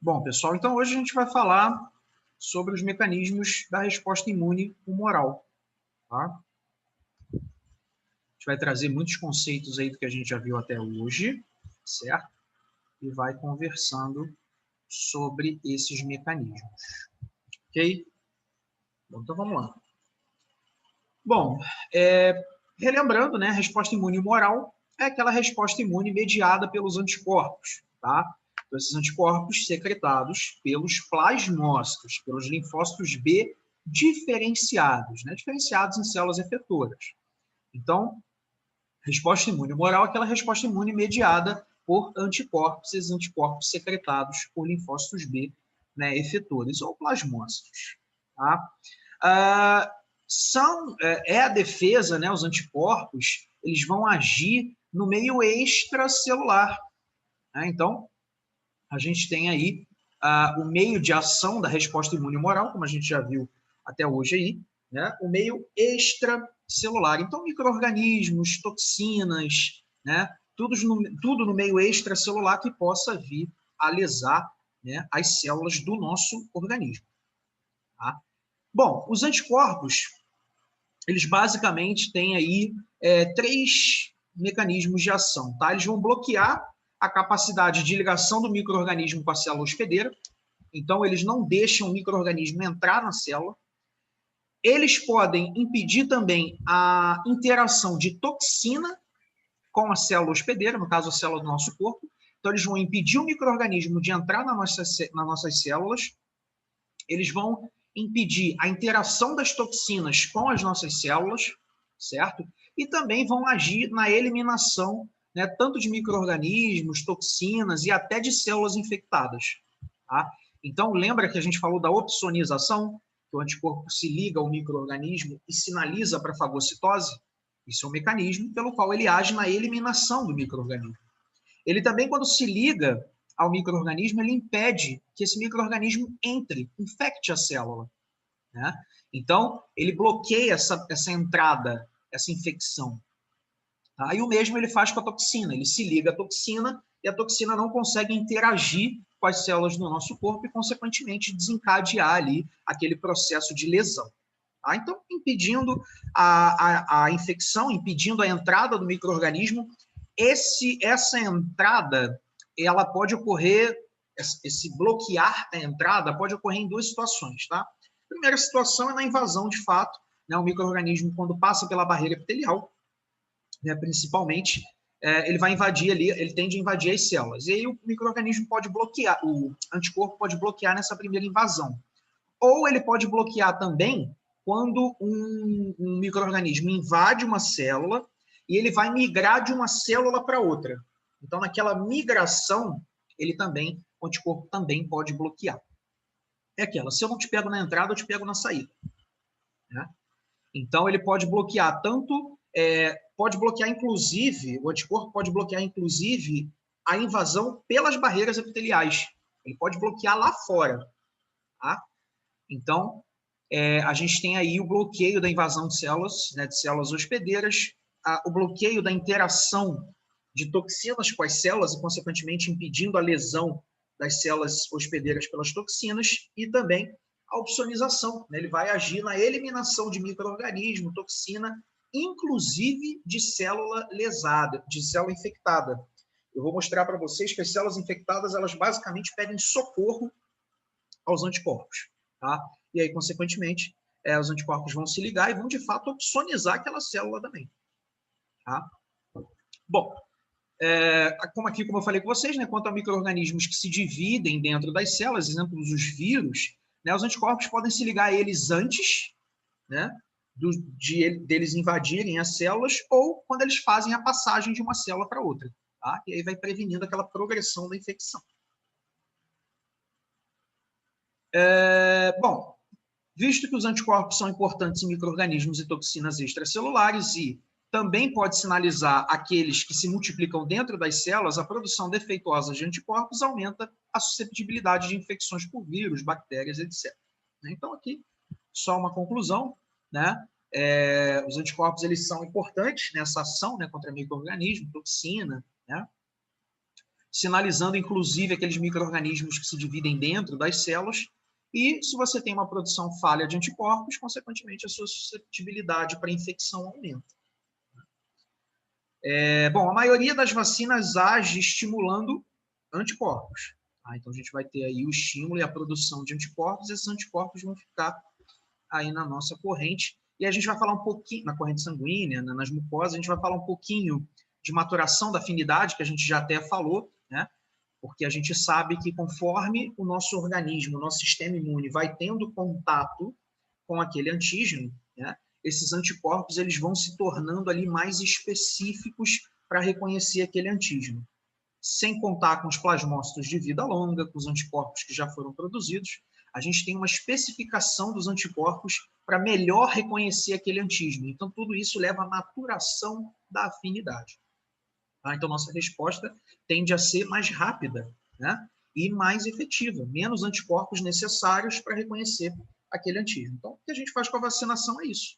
Bom, pessoal, então hoje a gente vai falar sobre os mecanismos da resposta imune humoral, tá? A gente vai trazer muitos conceitos aí do que a gente já viu até hoje, certo? E vai conversando sobre esses mecanismos, ok? Bom, então vamos lá. Bom, relembrando, né, a resposta imune humoral é aquela resposta imune mediada pelos anticorpos, tá? Então, esses anticorpos secretados pelos plasmócitos, pelos linfócitos B diferenciados, né? Diferenciados em células efetoras. Então, resposta imune humoral é aquela resposta imune mediada por anticorpos, esses anticorpos secretados por linfócitos B, né, efetores ou plasmócitos, tá? É a defesa, né, os anticorpos, eles vão agir no meio extracelular, né? Então, a gente tem aí o meio de ação da resposta imune humoral, como a gente já viu até hoje aí, né? O meio extracelular. Então, micro-organismos, toxinas, né? Tudo no meio extracelular que possa vir a lesar, né, as células do nosso organismo. Tá? Bom, os anticorpos, eles basicamente têm aí três mecanismos de ação. Tá? Eles vão bloquear a capacidade de ligação do micro-organismo com a célula hospedeira. Então, eles não deixam o micro-organismo entrar na célula. Eles podem impedir também a interação de toxina com a célula hospedeira, no caso, a célula do nosso corpo. Então, eles vão impedir o micro-organismo de entrar nas nossas células. Eles vão impedir a interação das toxinas com as nossas células, certo? E também vão agir na eliminação, né, tanto de micro-organismos, toxinas e até de células infectadas. Tá? Então, lembra que a gente falou da opsonização, que o anticorpo se liga ao micro-organismo e sinaliza para a fagocitose? Isso é um mecanismo pelo qual ele age na eliminação do micro-organismo. Ele também, quando se liga ao micro-organismo, ele impede que esse micro-organismo entre, infecte a célula. Né? Então, ele bloqueia essa entrada, essa infecção. Tá? E o mesmo ele faz com a toxina. Ele se liga à toxina e a toxina não consegue interagir com as células do nosso corpo e, consequentemente, desencadear ali aquele processo de lesão. Tá? Então, impedindo a infecção, impedindo a entrada do micro-organismo, essa entrada, ela pode ocorrer, esse bloquear a entrada pode ocorrer em duas situações, tá? A primeira situação é na invasão, de fato, né? O micro-organismo, quando passa pela barreira epitelial, né, principalmente, ele vai invadir ali, ele tende a invadir as células. E aí o micro-organismo pode bloquear, o anticorpo pode bloquear nessa primeira invasão. Ou ele pode bloquear também quando um micro-organismo invade uma célula e ele vai migrar de uma célula para outra. Então, naquela migração, o anticorpo também pode bloquear. É aquela, se eu não te pego na entrada, eu te pego na saída. Né? Então, ele pode bloquear pode bloquear inclusive, o anticorpo pode bloquear inclusive a invasão pelas barreiras epiteliais. Ele pode bloquear lá fora. Tá? Então, a gente tem aí o bloqueio da invasão de células, né, de células hospedeiras, o bloqueio da interação de toxinas com as células e, consequentemente, impedindo a lesão das células hospedeiras pelas toxinas e também a opsonização. Né? Ele vai agir na eliminação de micro-organismo, toxina, inclusive de célula lesada, de célula infectada. Eu vou mostrar para vocês que as células infectadas, elas basicamente pedem socorro aos anticorpos. Tá? E aí, consequentemente, os anticorpos vão se ligar e vão, de fato, opsonizar aquela célula também. Tá? Bom, como eu falei com vocês, né, quanto a micro-organismos que se dividem dentro das células, exemplos, os vírus, né, os anticorpos podem se ligar a eles antes, né, deles invadirem as células ou quando eles fazem a passagem de uma célula para outra. Tá? E aí vai prevenindo aquela progressão da infecção. Bom, visto que os anticorpos são importantes em micro-organismos e toxinas extracelulares e também pode sinalizar aqueles que se multiplicam dentro das células, a produção defeituosa de anticorpos aumenta a susceptibilidade de infecções por vírus, bactérias, etc. Então, aqui, só uma conclusão, né? Os anticorpos eles são importantes nessa ação, né, contra micro-organismo, toxina, né? sinalizando, inclusive, aqueles micro-organismos que se dividem dentro das células. E se você tem uma produção falha de anticorpos, consequentemente, a sua susceptibilidade para infecção aumenta. Bom, a maioria das vacinas age estimulando anticorpos. Tá? Então, a gente vai ter aí o estímulo e a produção de anticorpos, e esses anticorpos vão ficar aí na nossa corrente. E a gente vai falar um pouquinho, na corrente sanguínea, nas mucosas, a gente vai falar um pouquinho de maturação da afinidade, que a gente já até falou, né? Porque a gente sabe que conforme o nosso organismo, o nosso sistema imune vai tendo contato com aquele antígeno, né? Esses anticorpos eles vão se tornando ali mais específicos para reconhecer aquele antígeno. Sem contar com os plasmócitos de vida longa, com os anticorpos que já foram produzidos, a gente tem uma especificação dos anticorpos para melhor reconhecer aquele antígeno. Então, tudo isso leva à maturação da afinidade. Tá? Então, nossa resposta tende a ser mais rápida, né? E mais efetiva, menos anticorpos necessários para reconhecer aquele antígeno. Então, o que a gente faz com a vacinação é isso.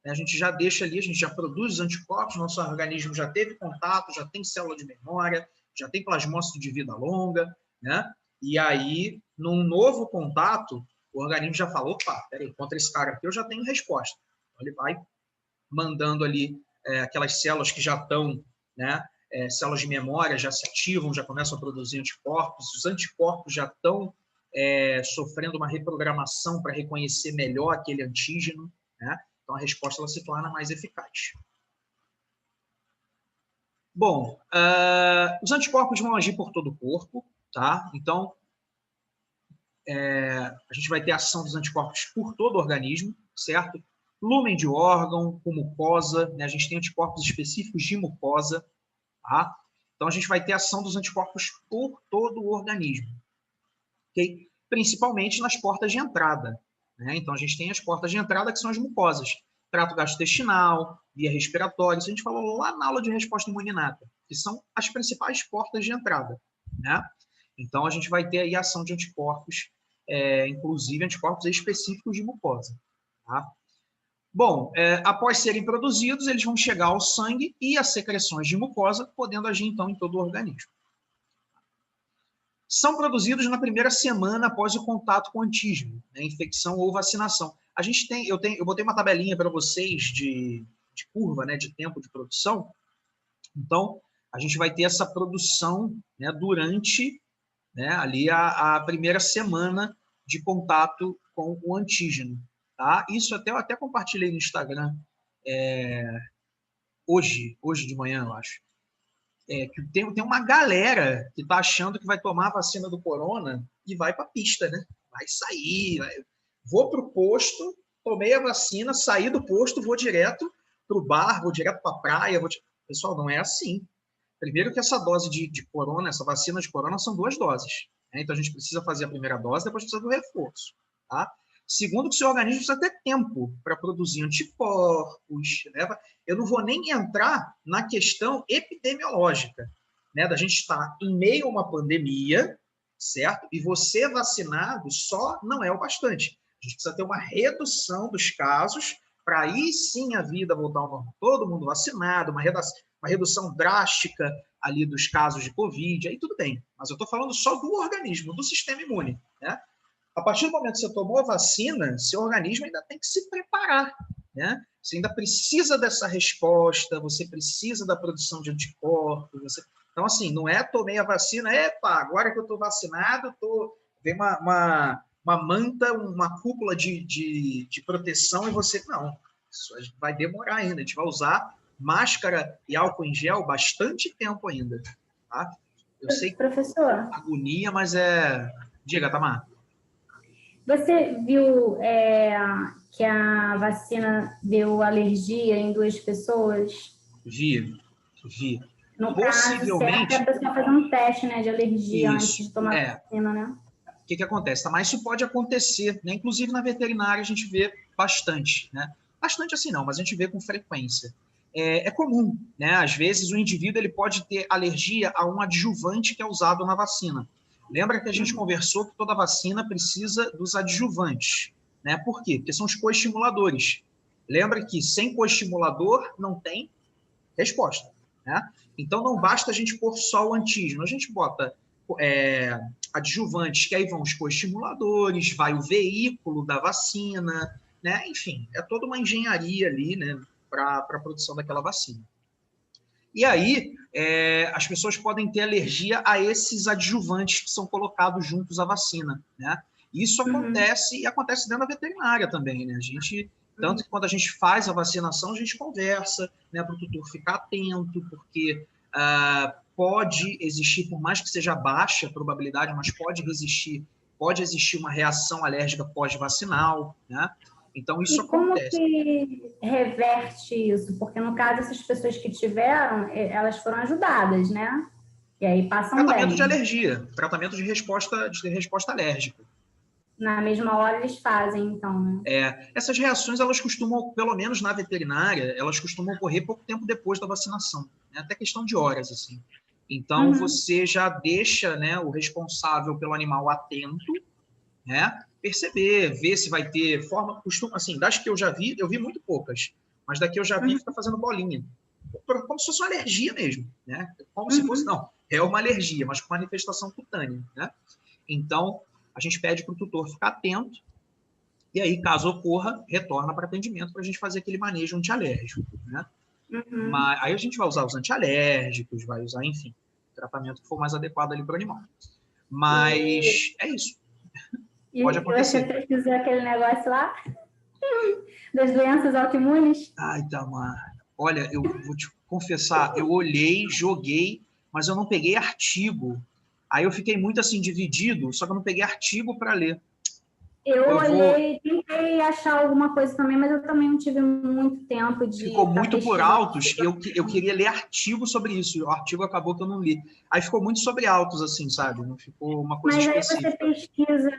A gente já deixa ali, a gente já produz os anticorpos, nosso organismo já teve contato, já tem célula de memória, já tem plasmócito de vida longa, né? E aí, num novo contato, o organismo já falou, opa, peraí, contra esse cara aqui eu já tenho resposta. Então, ele vai mandando ali aquelas células que já estão, né? Células de memória já se ativam, já começam a produzir anticorpos, os anticorpos já estão sofrendo uma reprogramação para reconhecer melhor aquele antígeno, né? Então, a resposta ela se torna mais eficaz. Bom, os anticorpos vão agir por todo o corpo, tá? Então, a gente vai ter ação dos anticorpos por todo o organismo, certo? Lúmen de órgão, com mucosa, né? A gente tem anticorpos específicos de mucosa, tá? Então, a gente vai ter ação dos anticorpos por todo o organismo, ok? Principalmente nas portas de entrada, né? Então, a gente tem as portas de entrada, que são as mucosas. Trato gastrointestinal, via respiratória, isso a gente falou lá na aula de resposta imunológica, que são as principais portas de entrada, né? Então, a gente vai ter aí a ação de anticorpos, inclusive anticorpos específicos de mucosa, tá? Bom, após serem produzidos, eles vão chegar ao sangue e às secreções de mucosa, podendo agir, então, em todo o organismo. São produzidos na primeira semana após o contato com o antígeno, né, infecção ou vacinação. A gente tem, eu botei uma tabelinha para vocês de curva, né, de tempo de produção. Então, a gente vai ter essa produção, né, durante, né, ali a primeira semana de contato com o antígeno. Tá? Isso eu até compartilhei no Instagram hoje de manhã, eu acho. Que tem uma galera que está achando que vai tomar a vacina do corona e vai para a pista, né? Vai sair, vou para o posto, tomei a vacina, saí do posto, vou direto para o bar, vou direto para a praia. Pessoal, não é assim. Primeiro que essa dose de corona, essa vacina de corona, são 2 doses. Né? Então, a gente precisa fazer a primeira dose, depois precisa do reforço. Tá? Segundo, que o seu organismo precisa ter tempo para produzir anticorpos. Né? Eu não vou nem entrar na questão epidemiológica, né? Da gente estar em meio a uma pandemia, certo? E você vacinado só não é o bastante. A gente precisa ter uma redução dos casos para aí sim a vida voltar ao normal. Todo mundo vacinado, uma redução drástica ali dos casos de Covid, aí tudo bem. Mas eu estou falando só do organismo, do sistema imune, né? A partir do momento que você tomou a vacina, seu organismo ainda tem que se preparar, né? Você ainda precisa dessa resposta, você precisa da produção de anticorpos. Então, assim, não é tomei a vacina, agora que eu estou vacinado, vem uma manta, uma cúpula de proteção e você... Não, isso vai demorar ainda. A gente vai usar máscara e álcool em gel bastante tempo ainda, tá? Eu sei que professor, agonia, mas Diga, Tamar. Você viu que a vacina deu alergia em 2 pessoas? Vi. No Possivelmente... caso, certo, a pessoa fazer um teste, né, de alergia Isso. antes de tomar a vacina, né? O que acontece? Mas isso pode acontecer, né? Inclusive na veterinária a gente vê bastante, né? Bastante assim não, mas a gente vê com frequência. É comum, né? Às vezes o indivíduo ele pode ter alergia a um adjuvante que é usado na vacina. Lembra que a gente conversou que toda vacina precisa dos adjuvantes, né? Por quê? Porque são os coestimuladores. Lembra que sem coestimulador não tem resposta. né? Então, não basta a gente pôr só o antígeno, a gente bota adjuvantes, que aí vão os coestimuladores, vai o veículo da vacina, né? Enfim, é toda uma engenharia ali, né, para a produção daquela vacina. E aí, as pessoas podem ter alergia a esses adjuvantes que são colocados juntos à vacina, né? Isso acontece, e acontece dentro da veterinária também, né? A gente, tanto que quando a gente faz a vacinação, a gente conversa, né, para o tutor ficar atento, porque pode existir, por mais que seja baixa a probabilidade, mas pode existir uma reação alérgica pós-vacinal, né? Então, isso acontece. E como que reverte isso? Porque, no caso, essas pessoas que tiveram, elas foram ajudadas, né? E aí passam Tratamento bem. de alergia, tratamento de resposta alérgica. Na mesma hora eles fazem, então, né? Essas reações, elas costumam, pelo menos na veterinária, elas costumam ocorrer pouco tempo depois da vacinação, né? Até questão de horas, assim. Então, você já deixa, né, o responsável pelo animal atento, né? Perceber, ver se vai ter forma, assim, das que eu já vi, eu vi muito poucas, mas daqui eu já vi fica fazendo bolinha, como se fosse uma alergia mesmo, né? Como se fosse, não, é uma alergia, mas com manifestação cutânea, né? Então, a gente pede para o tutor ficar atento, e aí, caso ocorra, retorna para atendimento para a gente fazer aquele manejo antialérgico, né? Mas aí a gente vai usar os antialérgicos, vai usar, enfim, o tratamento que for mais adequado ali para o animal. Mas é isso. Pode acontecer. Você pesquisou aquele negócio lá das doenças autoimunes? Ai, Tamar. Olha, eu vou te confessar, eu olhei, joguei, mas eu não peguei artigo. Aí eu fiquei muito assim dividido, só que eu não peguei artigo para ler. Eu olhei, tentei achar alguma coisa também, mas eu também não tive muito tempo de... Ficou muito por altos, e eu queria ler artigo sobre isso, o artigo acabou que eu não li. Aí ficou muito sobre altos, assim, sabe? Não ficou uma coisa específica. Mas aí você pesquisa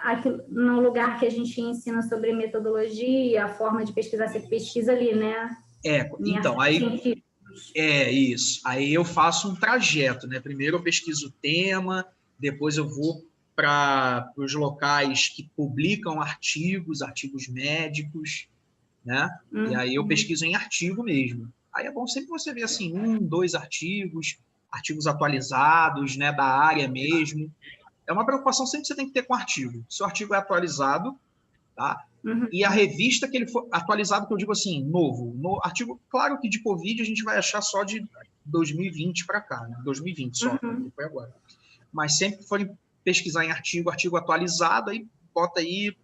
aqui, no lugar que a gente ensina sobre metodologia, a forma de pesquisar, você pesquisa ali, né? Então, aí... isso. Aí eu faço um trajeto, né? Primeiro eu pesquiso o tema, depois eu vou para os locais que publicam artigos médicos, né? E aí eu pesquiso em artigo mesmo. Aí é bom sempre você ver assim, 2 artigos atualizados, né, da área mesmo. É uma preocupação sempre que você tem que ter com o artigo. Se o artigo é atualizado, tá? E a revista que ele for atualizado, que eu digo assim, novo. No artigo, claro que de Covid a gente vai achar só de 2020 para cá, né? 2020 só, que foi agora. Mas sempre que forem pesquisar em artigo atualizado, aí bota aí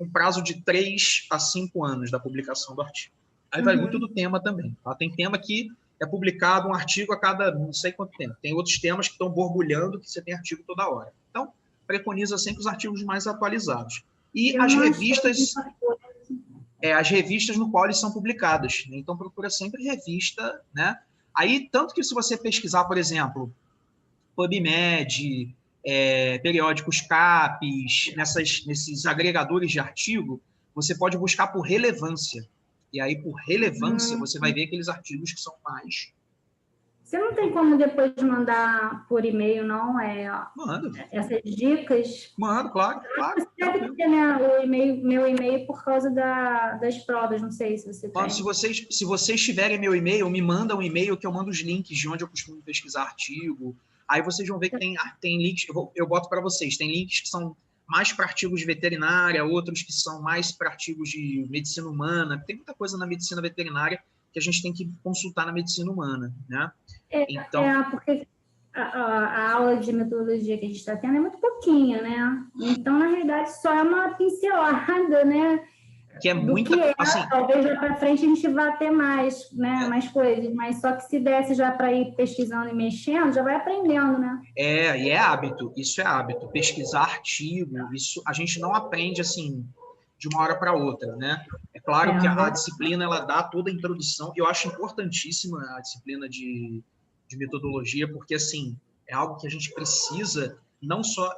um prazo de 3 a 5 anos da publicação do artigo. Aí vai muito do tema também. Tá? Tem tema que é publicado um artigo a cada não sei quanto tempo. Tem outros temas que estão borbulhando que você tem artigo toda hora. Então, preconiza sempre os artigos mais atualizados. E as revistas no qual eles são publicados. Né? Então, procura sempre revista, né? Aí, tanto que se você pesquisar, por exemplo, PubMed, periódicos CAPES, nesses agregadores de artigo, você pode buscar por relevância. E aí, por relevância, você vai ver aqueles artigos que são mais... Você não tem como depois mandar por e-mail, não? Mando. Essas dicas? Mando, claro. Você deve ter, né, meu e-mail por causa das provas, não sei se você tem. Se vocês tiverem meu e-mail, me mandam um e-mail que eu mando os links de onde eu costumo pesquisar artigo. Aí vocês vão ver que tem links, eu boto para vocês, tem links que são mais para artigos de veterinária, outros que são mais para artigos de medicina humana. Tem muita coisa na medicina veterinária que a gente tem que consultar na medicina humana, né? Então, porque a aula de metodologia que a gente está tendo é muito pouquinha, né? Então, na realidade, só é uma pincelada, né? Que é muito... assim, talvez lá para frente a gente vá ter mais, né? Mais coisas, mas só que se desse já para ir pesquisando e mexendo, já vai aprendendo, né? E é hábito, isso é hábito. Pesquisar artigo, isso a gente não aprende assim de uma hora para outra, né? É claro que a disciplina ela dá toda a introdução, e eu acho importantíssima a disciplina de metodologia, porque assim, é algo que a gente precisa, não só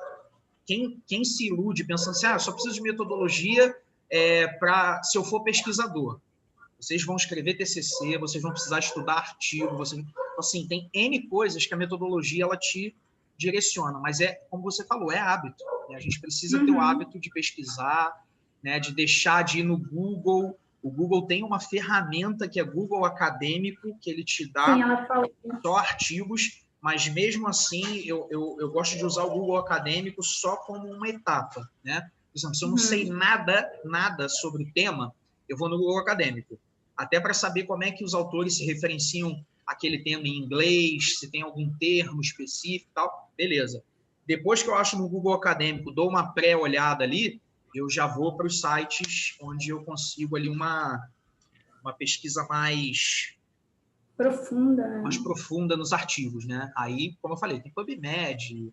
quem se ilude pensando assim, só preciso de metodologia para se eu for pesquisador. Vocês vão escrever TCC, vocês vão precisar estudar artigo, assim, tem N coisas que a metodologia ela te direciona, mas como você falou, é hábito. Né? A gente precisa ter o hábito de pesquisar, né? De deixar de ir no Google O Google tem uma ferramenta que é Google Acadêmico, que ele te dá Sim, ela falou. só artigos, mas mesmo assim eu gosto de usar o Google Acadêmico só como uma etapa, né? Por exemplo, se eu não sei nada sobre o tema, eu vou no Google Acadêmico, até para saber como é que os autores se referenciam àquele tema em inglês, se tem algum termo específico e tal, beleza. Depois que eu acho no Google Acadêmico, dou uma pré-olhada ali, eu já vou para os sites onde eu consigo ali uma pesquisa mais profunda nos artigos, né? Aí, como eu falei, tem PubMed,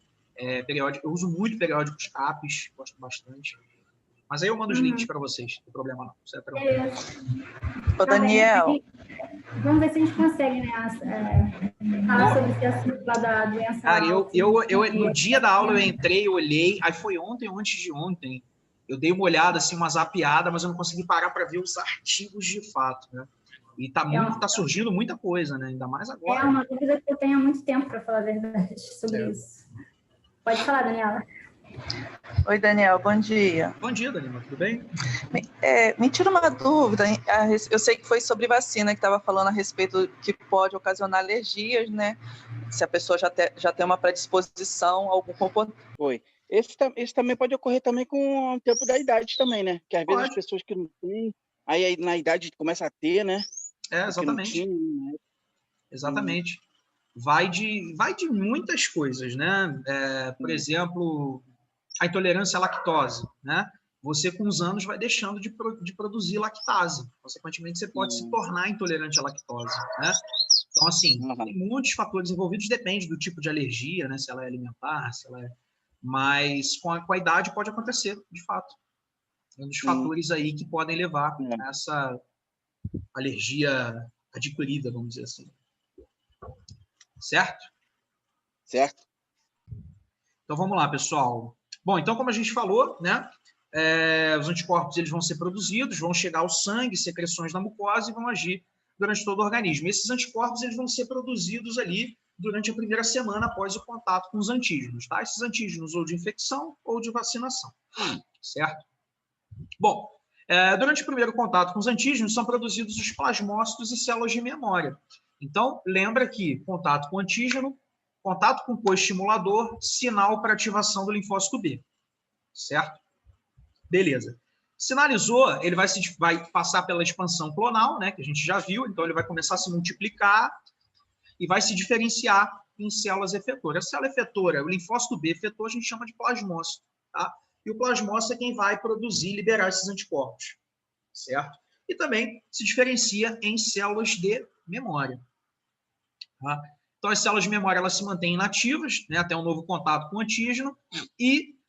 periódico, eu uso muito periódicos CAPES, gosto bastante. Mas aí eu mando os links para vocês, não tem problema não. Isso é tranquilo. Ô, Daniel. Vamos ver se a gente consegue, né, falar sobre esse assunto lá da doença. Cara, no dia da aula eu entrei, eu olhei, aí foi ontem ou antes de ontem, eu dei uma olhada, assim, uma zapeada, mas eu não consegui parar para ver os artigos de fato, né? E tá surgindo muita coisa, né? Ainda mais agora. É uma dúvida que eu tenho há muito tempo, para falar a verdade, sobre isso. Pode falar, Daniela. Oi, Daniel, bom dia. Bom dia, Daniela, tudo bem? Me tira uma dúvida, eu sei que foi sobre vacina que estava falando a respeito que pode ocasionar alergias, né? Se a pessoa já tem uma predisposição a algum componente. Foi. Esse também pode ocorrer também com o tempo da idade também, né? Que às vezes as pessoas que não têm, aí na idade começa a ter, né? Exatamente. Tinha, né? Exatamente. Vai de muitas coisas, né? Por exemplo, a intolerância à lactose, né? Você, com os anos, vai deixando de produzir lactase. Consequentemente, você pode se tornar intolerante à lactose, né? Então, assim, tem muitos fatores envolvidos, depende do tipo de alergia, né? Se ela é alimentar, se ela é... Mas com a idade pode acontecer, de fato. É um dos fatores aí que podem levar a essa alergia adquirida, vamos dizer assim. Certo? Certo. Então, vamos lá, pessoal. Bom, então, como a gente falou, né? Os anticorpos eles vão ser produzidos, vão chegar ao sangue, secreções na mucosa e vão agir durante todo o organismo. Esses anticorpos eles vão ser produzidos ali durante a primeira semana após o contato com os antígenos, tá? Esses antígenos ou de infecção ou de vacinação, certo? Bom, durante o primeiro contato com os antígenos são produzidos os plasmócitos e células de memória. Então, lembra que contato com antígeno, contato com coestimulador, sinal para ativação do linfócito B, certo? Beleza. Sinalizou, ele vai passar pela expansão clonal, né, que a gente já viu, então ele vai começar a se multiplicar e vai se diferenciar em células efetoras. A célula efetora, o linfócito B efetor, a gente chama de plasmócito, tá? E o plasmócito é quem vai produzir e liberar esses anticorpos, certo? E também se diferencia em células de memória. Tá? Então, as células de memória elas se mantêm inativas, né, até um novo contato com o antígeno, e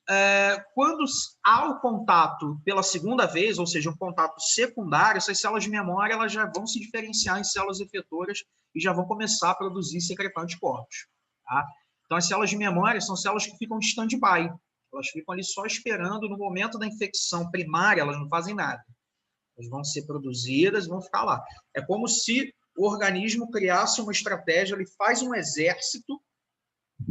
quando há o contato pela segunda vez, ou seja, um contato secundário, essas células de memória elas já vão se diferenciar em células efetoras e já vão começar a produzir e secretar anticorpos. Tá? Então, as células de memória são células que ficam de stand-by. Elas ficam ali só esperando no momento da infecção primária, elas não fazem nada. Elas vão ser produzidas e vão ficar lá. É como se o organismo criasse uma estratégia, ele faz um exército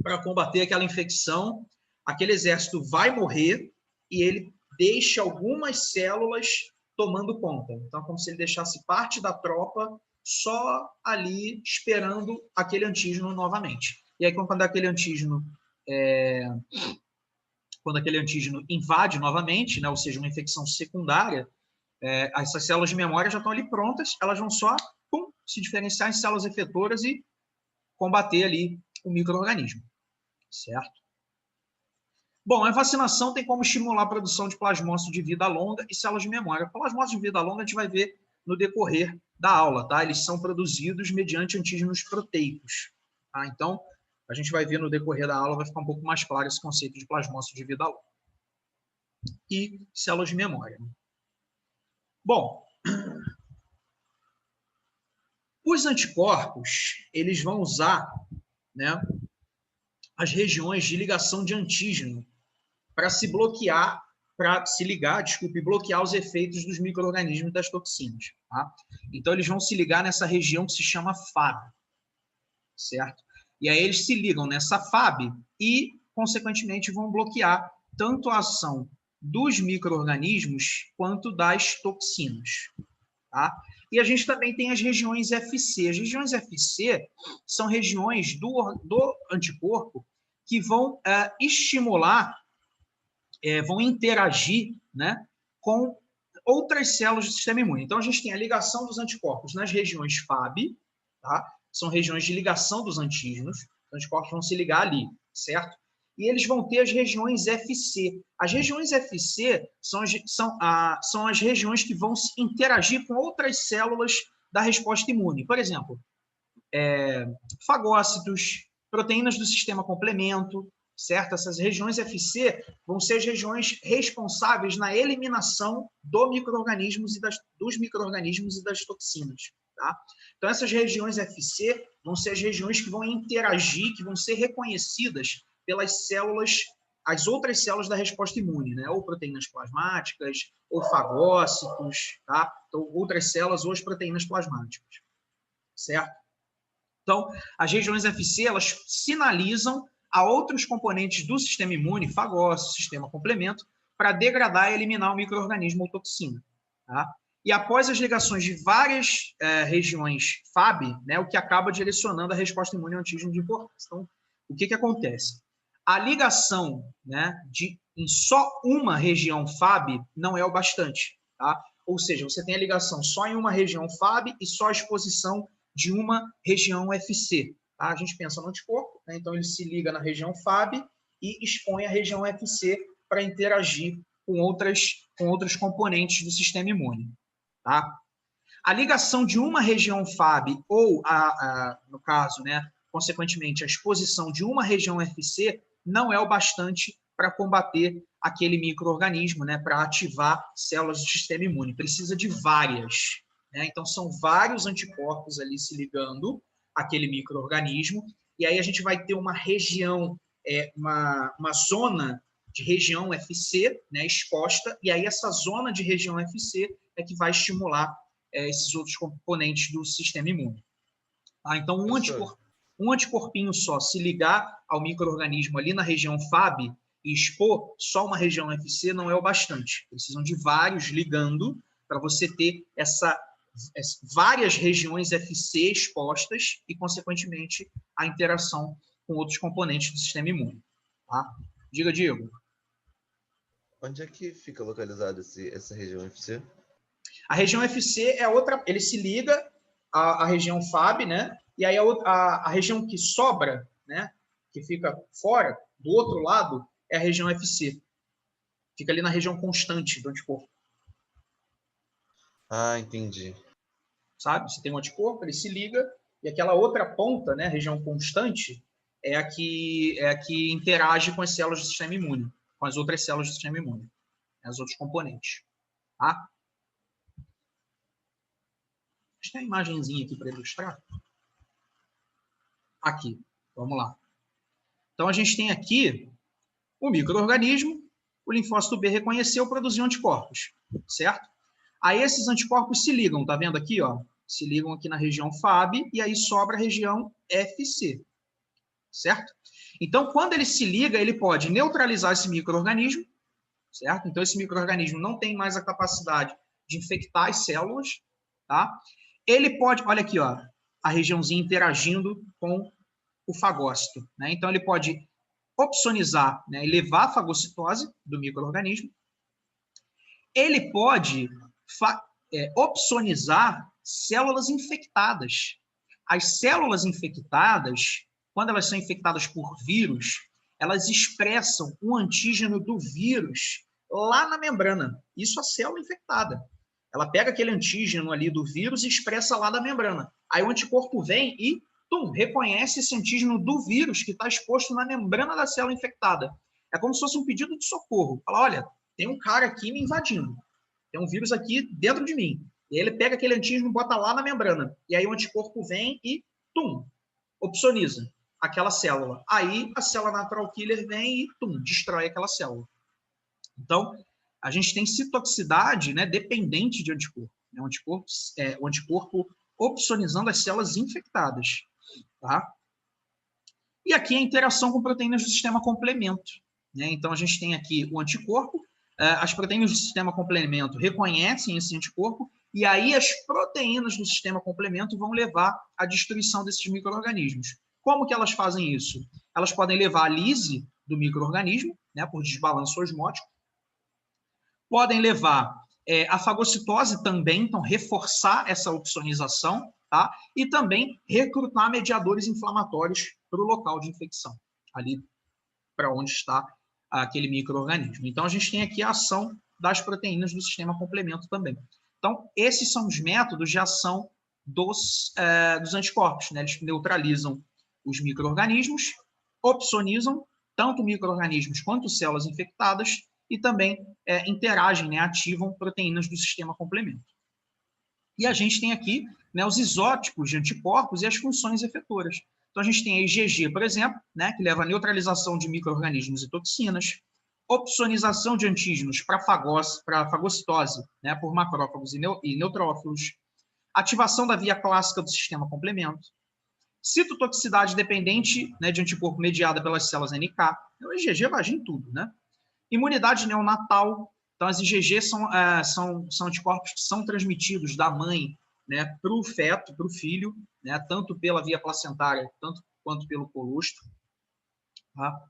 para combater aquela infecção, aquele exército vai morrer e ele deixa algumas células tomando conta. Então, é como se ele deixasse parte da tropa só ali esperando aquele antígeno novamente. E aí, quando aquele antígeno invade novamente, né, ou seja, uma infecção secundária, essas células de memória já estão ali prontas, elas vão só se diferenciar em células efetoras e combater ali o micro-organismo, certo? Bom, a vacinação tem como estimular a produção de plasmócitos de vida longa e células de memória. Plasmócitos de vida longa a gente vai ver no decorrer da aula, tá? Eles são produzidos mediante antígenos proteicos, tá? Então, a gente vai ver no decorrer da aula, vai ficar um pouco mais claro esse conceito de plasmócitos de vida longa. E células de memória. Bom, os anticorpos, eles vão usar, né, as regiões de ligação de antígeno para se ligar, e bloquear os efeitos dos micro-organismos e das toxinas. Tá? Então, eles vão se ligar nessa região que se chama FAB, certo? E aí eles se ligam nessa FAB e, consequentemente, vão bloquear tanto a ação dos micro-organismos quanto das toxinas, tá? E a gente também tem as regiões FC. As regiões FC são regiões do anticorpo que vão estimular, vão interagir, né, com outras células do sistema imune. Então, a gente tem a ligação dos anticorpos nas regiões FAB, tá? São regiões de ligação dos antígenos. Os anticorpos vão se ligar ali, certo? E eles vão ter as regiões FC. As regiões FC são as regiões que vão interagir com outras células da resposta imune. Por exemplo, fagócitos, proteínas do sistema complemento, certo? Essas regiões FC vão ser as regiões responsáveis na eliminação dos micro-organismos e das toxinas, tá? Então, essas regiões FC vão ser as regiões que vão interagir, que vão ser reconhecidas pelas células, as outras células da resposta imune, né? Ou proteínas plasmáticas, ou fagócitos, tá? Então, outras células ou as proteínas plasmáticas, certo? Então, as regiões FC, elas sinalizam a outros componentes do sistema imune, fagócito, sistema complemento, para degradar e eliminar o micro-organismo ou toxina, tá? E após as ligações de várias regiões FAB, né, o que acaba direcionando a resposta imune ao antígeno de importância. Então, o que acontece? A ligação, né, em só uma região FAB não é o bastante, tá? Ou seja, você tem a ligação só em uma região FAB e só a exposição de uma região FC. Tá? A gente pensa no anticorpo, né? Então ele se liga na região FAB e expõe a região FC para interagir com outros componentes do sistema imune. Tá? A ligação de uma região FAB ou, no caso, né, consequentemente, a exposição de uma região FC não é o bastante para combater aquele micro-organismo, né, para ativar células do sistema imune. Precisa de várias. Né? Então, são vários anticorpos ali se ligando àquele micro-organismo, e aí a gente vai ter uma região, uma zona de região FC, né, exposta, e aí essa zona de região FC é que vai estimular esses outros componentes do sistema imune. Tá? Então, um anticorpinho só se ligar ao micro-organismo ali na região FAB e expor só uma região FC não é o bastante. Precisam de vários ligando para você ter várias regiões FC expostas e, consequentemente, a interação com outros componentes do sistema imune. Tá? Diga, Diego. Onde é que fica localizada essa região FC? A região FC é outra, ele se liga à região FAB, né? E aí a região que sobra, né, que fica fora, do outro lado, é a região FC. Fica ali na região constante do anticorpo. Ah, entendi. Sabe? Você tem um anticorpo, ele se liga, e aquela outra ponta, né, a região constante, é a que interage com as células do sistema imune, com as outras células do sistema imune, os outros componentes. Tá? Deixa eu ter a imagenzinha aqui para ilustrar. Aqui, vamos lá. Então, a gente tem aqui o micro-organismo, o linfócito B reconheceu, produziu anticorpos, certo? Aí esses anticorpos se ligam, tá vendo aqui, ó? Se ligam aqui na região FAB e aí sobra a região FC, certo? Então, quando ele se liga, ele pode neutralizar esse micro-organismo, certo? Então, esse micro-organismo não tem mais a capacidade de infectar as células, tá? Ele pode, olha aqui, ó, a regiãozinha interagindo com o fagócito, né? Então, ele pode opsonizar, né, elevar a fagocitose do micro-organismo. Ele pode opsonizar células infectadas. As células infectadas, quando elas são infectadas por vírus, elas expressam o antígeno do vírus lá na membrana. Isso a célula infectada. Ela pega aquele antígeno ali do vírus e expressa lá da membrana. Aí o anticorpo vem e reconhece esse antígeno do vírus que está exposto na membrana da célula infectada. É como se fosse um pedido de socorro. Fala, olha, tem um cara aqui me invadindo. Tem um vírus aqui dentro de mim. E aí ele pega aquele antígeno e bota lá na membrana. E aí o anticorpo vem e, opsoniza aquela célula. Aí a célula natural killer vem e, destrói aquela célula. Então, a gente tem citotoxicidade, né, dependente de anticorpo. Né? O anticorpo opsonizando as células infectadas. Tá? E aqui a interação com proteínas do sistema complemento. Né? Então, a gente tem aqui o anticorpo, as proteínas do sistema complemento reconhecem esse anticorpo E aí as proteínas do sistema complemento vão levar à destruição desses micro-organismos. Como que elas fazem isso? Elas podem levar à lise do micro-organismo, né, por desbalanço osmótico. Podem levar a fagocitose também, então reforçar essa opsonização, tá? E também recrutar mediadores inflamatórios para o local de infecção, ali para onde está aquele micro-organismo. Então, a gente tem aqui a ação das proteínas do sistema complemento também. Então, esses são os métodos de ação dos anticorpos, né? Eles neutralizam os micro-organismos, opsonizam tanto micro-organismos quanto células infectadas e também interagem, né? Ativam proteínas do sistema complemento. E a gente tem aqui, né, os isótipos de anticorpos e as funções efetoras. Então, a gente tem a IgG, por exemplo, né, que leva à neutralização de micro-organismos e toxinas, opsonização de antígenos para fagocitose, né, por macrófagos e neutrófilos, ativação da via clássica do sistema complemento, citotoxicidade dependente, né, de anticorpo mediada pelas células NK. O IgG vai agir em tudo, né? Imunidade neonatal. Então, as IgG são anticorpos que são transmitidos da mãe, né, para o feto, para o filho, né, tanto pela via placentária quanto pelo colostro. Tá?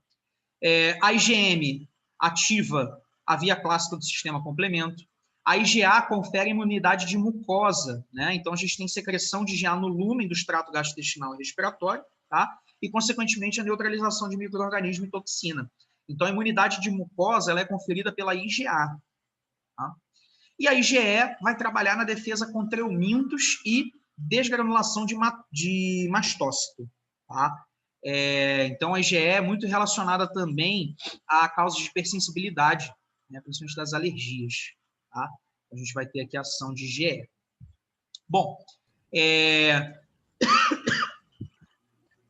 A IgM ativa a via clássica do sistema complemento. A IgA confere imunidade de mucosa, né? Então, a gente tem secreção de IgA no lúmen do extrato gastrointestinal e respiratório, tá? E, consequentemente, a neutralização de micro-organismo e toxina. Então, a imunidade de mucosa ela é conferida pela IgA. Tá? E a IgE vai trabalhar na defesa contra eumintos e desgranulação de mastócito. Tá? Então, a IgE é muito relacionada também a causas de hipersensibilidade, né, principalmente das alergias. Tá? A gente vai ter aqui a ação de IgE. Bom,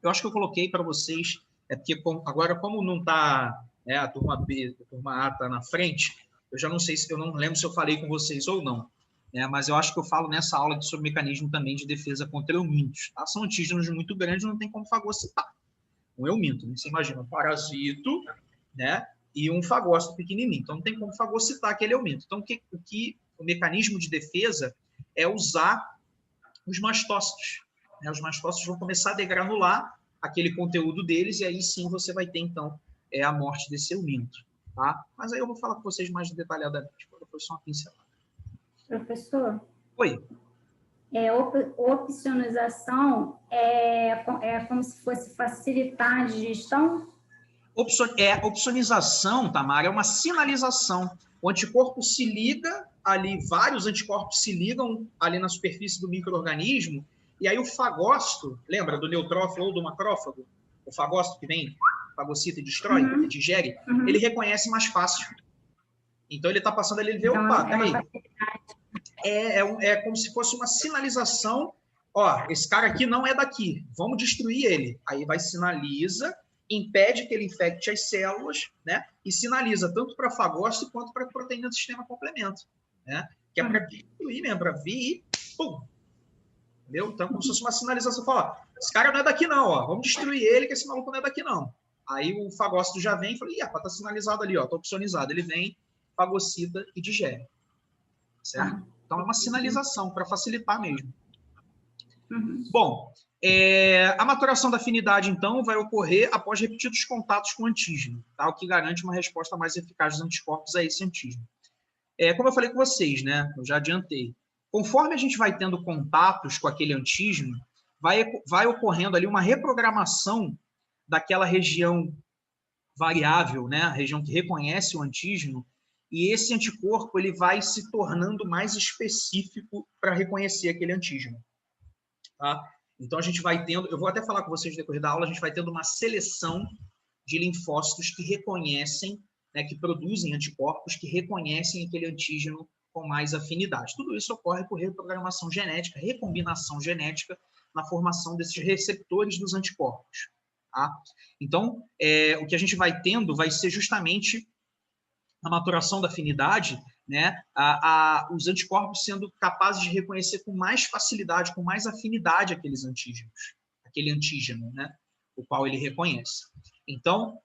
eu acho que eu coloquei para vocês, porque agora, como não está a turma B, a turma A está na frente, eu já não sei eu não lembro se eu falei com vocês ou não, né? Mas eu acho que eu falo nessa aula sobre mecanismo também de defesa contra eumintos. Tá? São antígenos muito grandes, não tem como fagocitar. Um euminto, né? Você imagina um parasito, né? E um fagócito pequenininho. Então, não tem como fagocitar aquele euminto. Então, o mecanismo de defesa é usar os mastócitos. Né? Os mastócitos vão começar a degranular aquele conteúdo deles e aí sim você vai ter, então, a morte desse euminto. Tá? Mas aí eu vou falar com vocês mais detalhadamente. Foi só uma pincelada. Professor? Oi. Opsonização é como se fosse facilitar a digestão? Opsonização, Tamara, é uma sinalização. O anticorpo se liga ali, vários anticorpos se ligam ali na superfície do micro-organismo, e aí o fagócito, lembra do neutrófilo ou do macrófago? O fagócito que vem, fagocita e destrói, e digere, ele reconhece mais fácil. Então ele está passando ali, ele vê, opa, peraí. É como se fosse uma sinalização, ó, esse cara aqui não é daqui, vamos destruir ele. Aí vai, sinaliza, impede que ele infecte as células, né? E sinaliza tanto para fagócito quanto para proteína do sistema complemento, né? Que é para destruir mesmo, para vir e pum. Entendeu? Então, como se fosse uma sinalização, fala, ó, esse cara não é daqui não, ó, vamos destruir ele, que esse maluco não é daqui não. Aí o fagócito já vem e fala, ih, tá sinalizado ali, ó, tá opsonizado. Ele vem, fagocita e digere. Certo? Então, é uma sinalização para facilitar mesmo. Bom, a maturação da afinidade, então, vai ocorrer após repetidos contatos com o antígeno, tá? O que garante uma resposta mais eficaz dos anticorpos a esse antígeno. Como eu falei com vocês, né? Eu já adiantei. Conforme a gente vai tendo contatos com aquele antígeno, vai ocorrendo ali uma reprogramação daquela região variável, né? A região que reconhece o antígeno, e esse anticorpo ele vai se tornando mais específico para reconhecer aquele antígeno. Tá? Então, a gente vai tendo, eu vou até falar com vocês no decorrer da aula, a gente vai tendo uma seleção de linfócitos que reconhecem, né, que produzem anticorpos, que reconhecem aquele antígeno com mais afinidade. Tudo isso ocorre por reprogramação genética, recombinação genética na formação desses receptores dos anticorpos. Tá? Então, o que a gente vai tendo vai ser justamente a maturação da afinidade, né, os anticorpos sendo capazes de reconhecer com mais facilidade, com mais afinidade aqueles antígenos, aquele antígeno, né, o qual ele reconhece. Então,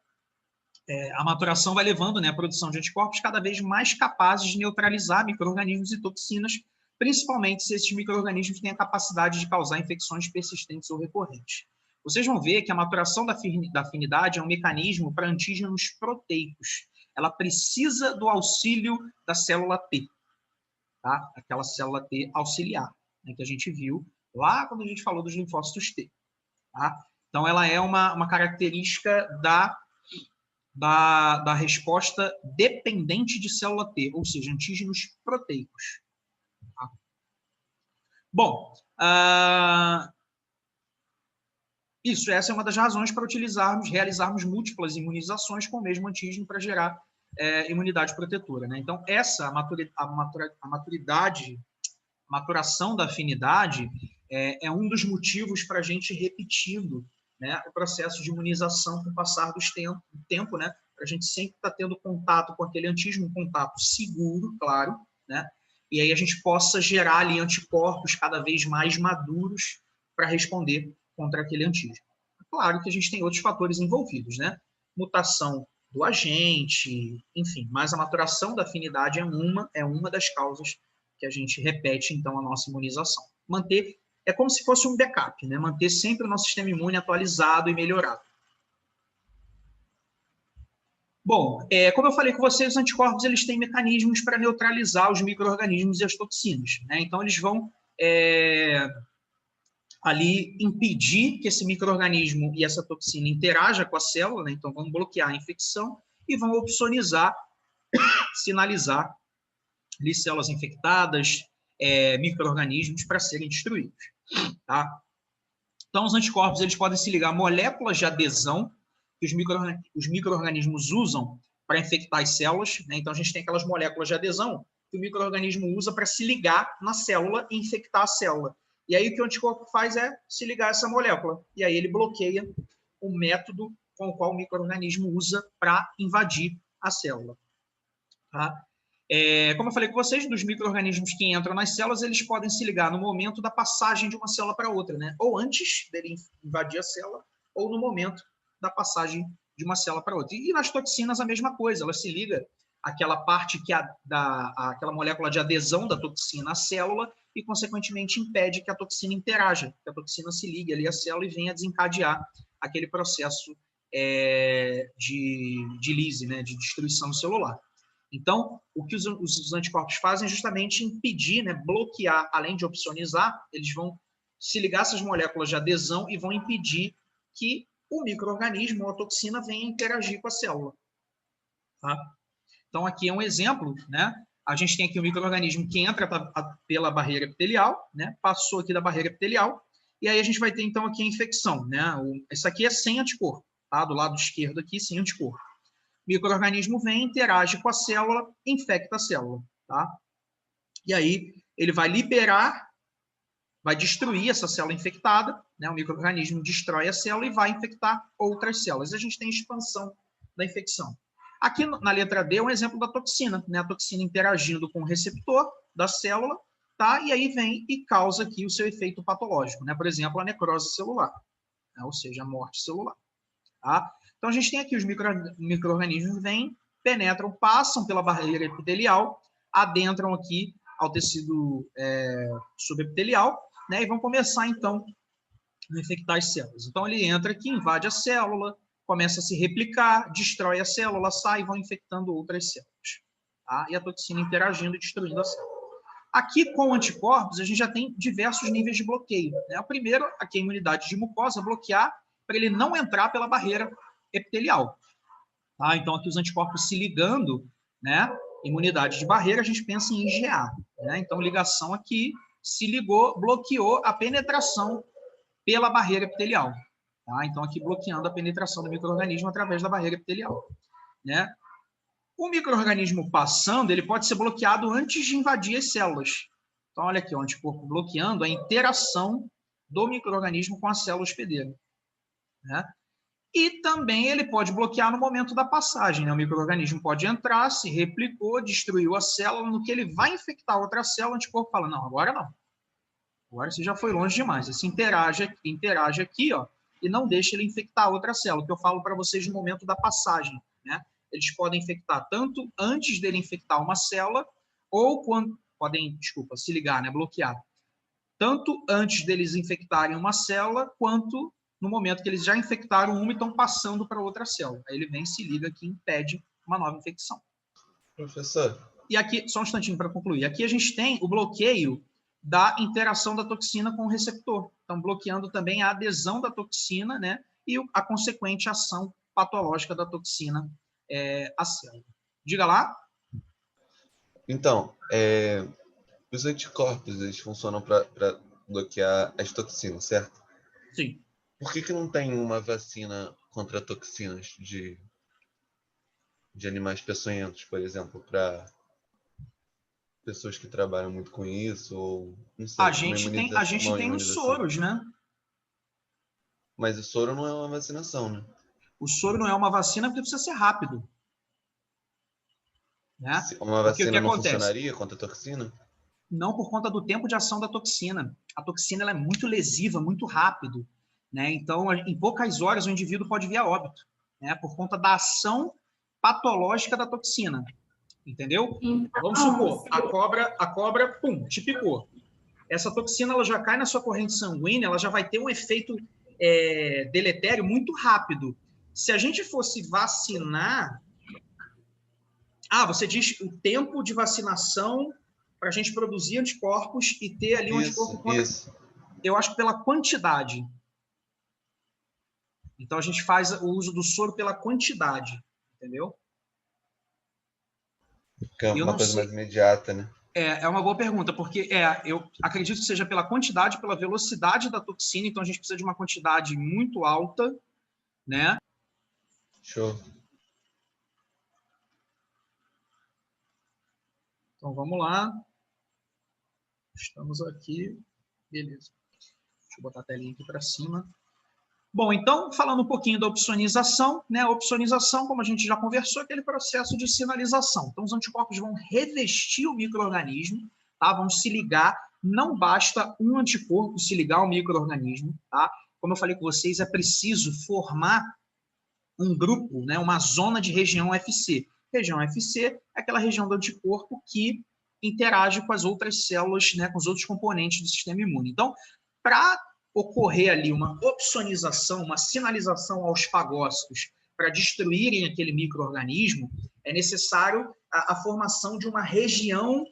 a maturação vai levando, né, a produção de anticorpos cada vez mais capazes de neutralizar micro-organismos e toxinas principalmente se esses micro-organismos têm a capacidade de causar infecções persistentes ou recorrentes. Vocês vão ver que a maturação da afinidade é um mecanismo para antígenos proteicos. Ela precisa do auxílio da célula T, tá? Aquela célula T auxiliar, né, que a gente viu lá quando a gente falou dos linfócitos T. Tá? Então, ela é uma característica da resposta dependente de célula T, ou seja, antígenos proteicos. Tá? Bom, essa é uma das razões para realizarmos múltiplas imunizações com o mesmo antígeno para gerar imunidade protetora, né? Então, essa maturação da afinidade é um dos motivos para a gente repetindo, né, o processo de imunização com o passar do tempo, né? Para a gente sempre estar tendo contato com aquele antígeno, um contato seguro, claro, né? E aí a gente possa gerar ali anticorpos cada vez mais maduros para responder contra aquele antígeno. Claro que a gente tem outros fatores envolvidos, né? Mutação do agente, enfim, mas a maturação da afinidade é uma das causas que a gente repete, então, a nossa imunização. Manter, é como se fosse um backup, né? Manter sempre o nosso sistema imune atualizado e melhorado. Bom, como eu falei com vocês, os anticorpos eles têm mecanismos para neutralizar os micro-organismos e as toxinas, né? Então, eles vão ali impedir que esse micro-organismo e essa toxina interaja com a célula, né? Então vão bloquear a infecção e vão opsonizar, sinalizar ali células infectadas, micro-organismos para serem destruídos. Tá? Então os anticorpos eles podem se ligar a moléculas de adesão que os micro-organismos usam para infectar as células, né? Então a gente tem aquelas moléculas de adesão que o micro-organismo usa para se ligar na célula e infectar a célula. E aí o que o anticorpo faz é se ligar a essa molécula. E aí ele bloqueia o método com o qual o micro-organismo usa para invadir a célula. Tá? Como eu falei com vocês, dos micro-organismos que entram nas células, eles podem se ligar no momento da passagem de uma célula para outra, né? Ou antes dele invadir a célula, ou no momento da passagem de uma célula para outra. E nas toxinas a mesma coisa, ela se liga àquela parte aquela molécula de adesão da toxina à célula e, consequentemente, impede que a toxina interaja, que a toxina se ligue ali à célula e venha desencadear aquele processo de lise, né, de destruição celular. Então, o que os anticorpos fazem é justamente impedir, né, bloquear, além de opsonizar, eles vão se ligar a essas moléculas de adesão e vão impedir que o micro-organismo ou a toxina venha interagir com a célula. Tá? Então, aqui é um exemplo, né? A gente tem aqui um micro-organismo que entra pela barreira epitelial, né? Passou aqui da barreira epitelial, e aí a gente vai ter, então, aqui a infecção, né? Isso aqui é sem anticorpo, tá? Do lado esquerdo aqui, sem anticorpo. O micro-organismo vem, interage com a célula, infecta a célula, tá? E aí ele vai liberar, vai destruir essa célula infectada, né? O micro-organismo destrói a célula e vai infectar outras células. A gente tem expansão da infecção. Aqui na letra D é um exemplo da toxina, né? A toxina interagindo com o receptor da célula, tá? E aí vem e causa aqui o seu efeito patológico, né? Por exemplo, a necrose celular, né? Ou seja, a morte celular, tá? Então a gente tem aqui os micro-organismos vêm, penetram, passam pela barreira epitelial, adentram aqui ao tecido subepitelial, né? E vão começar então a infectar as células. Então ele entra aqui, invade a célula, começa a se replicar, destrói a célula, sai e vão infectando outras células. Tá? E a toxina interagindo e destruindo a célula. Aqui, com anticorpos, a gente já tem diversos níveis de bloqueio. Né? O primeiro, aqui a imunidade de mucosa, bloquear para ele não entrar pela barreira epitelial. Tá? Então, aqui os anticorpos se ligando, né? Imunidade de barreira, a gente pensa em IgA. Né? Então, ligação aqui, se ligou, bloqueou a penetração pela barreira epitelial. Tá? Então, aqui bloqueando a penetração do micro-organismo através da barreira epitelial. Né? O micro-organismo passando, ele pode ser bloqueado antes de invadir as células. Então, olha aqui, o anticorpo bloqueando a interação do micro-organismo com a célula hospedeira. Né? E também ele pode bloquear no momento da passagem. Né? O micro-organismo pode entrar, se replicou, destruiu a célula, no que ele vai infectar outra célula, o anticorpo fala, não, agora não. Agora você já foi longe demais. Você interage aqui, ó, e não deixa ele infectar outra célula, que eu falo para vocês no momento da passagem. Né? Eles podem infectar tanto antes dele infectar uma célula, ou desculpa, se ligar, né, bloquear, tanto antes deles infectarem uma célula, quanto no momento que eles já infectaram uma e estão passando para outra célula. Aí ele vem, se liga, que impede uma nova infecção. Professor. E aqui, só um instantinho para concluir, aqui a gente tem o bloqueio da interação da toxina com o receptor. Então, bloqueando também a adesão da toxina, né, e a consequente ação patológica da toxina à célula. Diga lá. Então, os anticorpos, eles funcionam para bloquear as toxinas, certo? Sim. Por que não tem uma vacina contra toxinas de animais peçonhentos, por exemplo, para pessoas que trabalham muito com isso, ou não sei, A gente tem os soros, né? Mas o soro não é uma vacinação, né? O soro não é uma vacina porque precisa ser rápido. Né? Uma vacina não funcionaria contra a toxina? Não, por conta do tempo de ação da toxina. A toxina ela é muito lesiva, muito rápido. Né? Então, em poucas horas, o indivíduo pode vir a óbito, né? Por conta da ação patológica da toxina. Entendeu? Então, vamos supor, a cobra, pum, te picou. Essa toxina ela já cai na sua corrente sanguínea, ela já vai ter um efeito deletério muito rápido. Se a gente fosse vacinar... você diz o tempo de vacinação para a gente produzir anticorpos e ter ali um anticorpo contra... Isso. Eu acho que pela quantidade. Então, a gente faz o uso do soro pela quantidade, entendeu? É uma coisa mais imediata, né? É uma boa pergunta, porque eu acredito que seja pela quantidade, pela velocidade da toxina, então a gente precisa de uma quantidade muito alta, né? Show. Então, vamos lá. Estamos aqui. Beleza. Deixa eu botar a telinha aqui para cima. Bom, então, falando um pouquinho da opsonização, né? A opsonização, como a gente já conversou, é aquele processo de sinalização. Então, os anticorpos vão revestir o micro-organismo, tá? Vão se ligar. Não basta um anticorpo se ligar ao micro-organismo, tá? Como eu falei com vocês, é preciso formar um grupo, né? Uma zona de região FC. Região FC é aquela região do anticorpo que interage com as outras células, né? Com os outros componentes do sistema imune. Então, para ocorrer ali uma opsonização, uma sinalização aos fagócitos para destruírem aquele micro-organismo, é necessário a formação de uma região,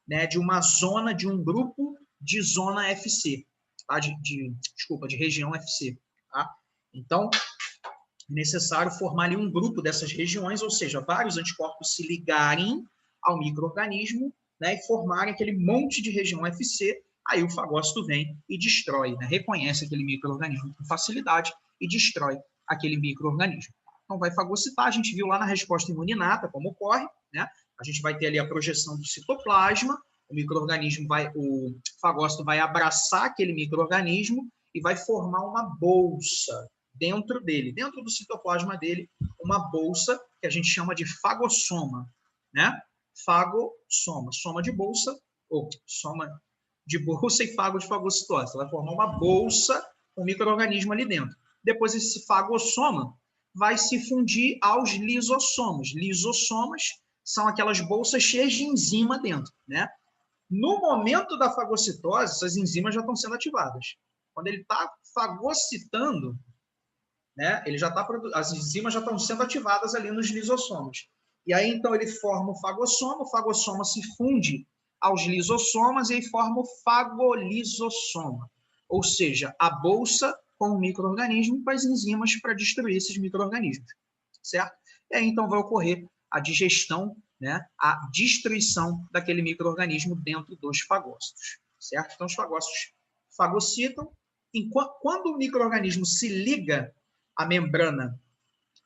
né, de uma zona, de um grupo de zona FC, tá? de região FC. Tá? Então, é necessário formar ali um grupo dessas regiões, ou seja, vários anticorpos se ligarem ao micro-organismo, né, e formarem aquele monte de região FC. Aí o fagócito vem e destrói, né? Reconhece aquele micro-organismo com facilidade e destrói aquele micro-organismo. Então vai fagocitar, a gente viu lá na resposta imuninata como ocorre, né? A gente vai ter ali a projeção do citoplasma, o fagócito vai abraçar aquele micro-organismo e vai formar uma bolsa dentro dele, dentro do citoplasma dele, uma bolsa que a gente chama de fagossoma, né? Fagossoma, soma de bolsa, ou soma de bolsa e fago de fagocitose. Vai formar uma bolsa com um micro-organismo ali dentro. Depois, esse fagossoma vai se fundir aos lisossomas. Lisossomas são aquelas bolsas cheias de enzima dentro, né? No momento da fagocitose, essas enzimas já estão sendo ativadas. Quando ele está fagocitando, né, as enzimas já estão sendo ativadas ali nos lisossomas. E aí, então, ele forma o fagossoma se funde aos lisossomas e aí forma o fagolisossoma, ou seja, a bolsa com o micro-organismo com as enzimas para destruir esses micro-organismos, certo? E aí, então, vai ocorrer a digestão, né, a destruição daquele micro-organismo dentro dos fagócitos, certo? Então, os fagócitos fagocitam, quando o micro-organismo se liga à membrana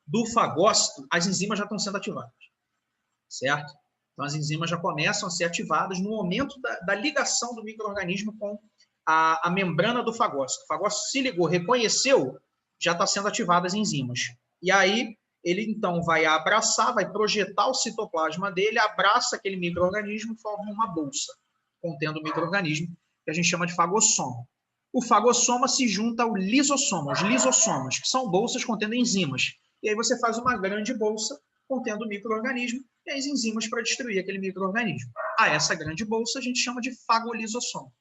do fagócito, as enzimas já estão sendo ativadas, certo? Então, as enzimas já começam a ser ativadas no momento da ligação do micro-organismo com a membrana do fagócito. O fagócito se ligou, reconheceu, já está sendo ativadas as enzimas. E aí, ele, então, vai abraçar, vai projetar o citoplasma dele, abraça aquele micro-organismo e forma uma bolsa contendo o micro-organismo, que a gente chama de fagossoma. O fagossoma se junta ao lisossoma, os lisossomas, que são bolsas contendo enzimas. E aí você faz uma grande bolsa contendo o micro-organismo, e as enzimas para destruir aquele micro-organismo. A essa grande bolsa a gente chama de fagolisossomo,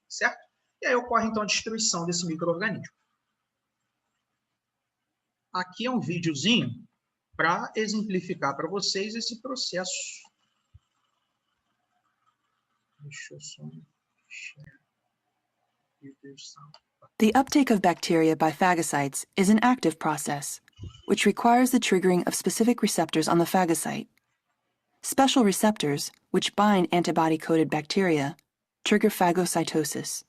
certo? E aí ocorre, então, a destruição desse micro-organismo. Aqui é um videozinho para exemplificar para vocês esse processo. Deixa eu só... The uptake of bacteria by phagocytes is an active process, which requires the triggering of specific receptors on the phagocyte. Special receptors, which bind antibody-coated bacteria, trigger phagocytosis.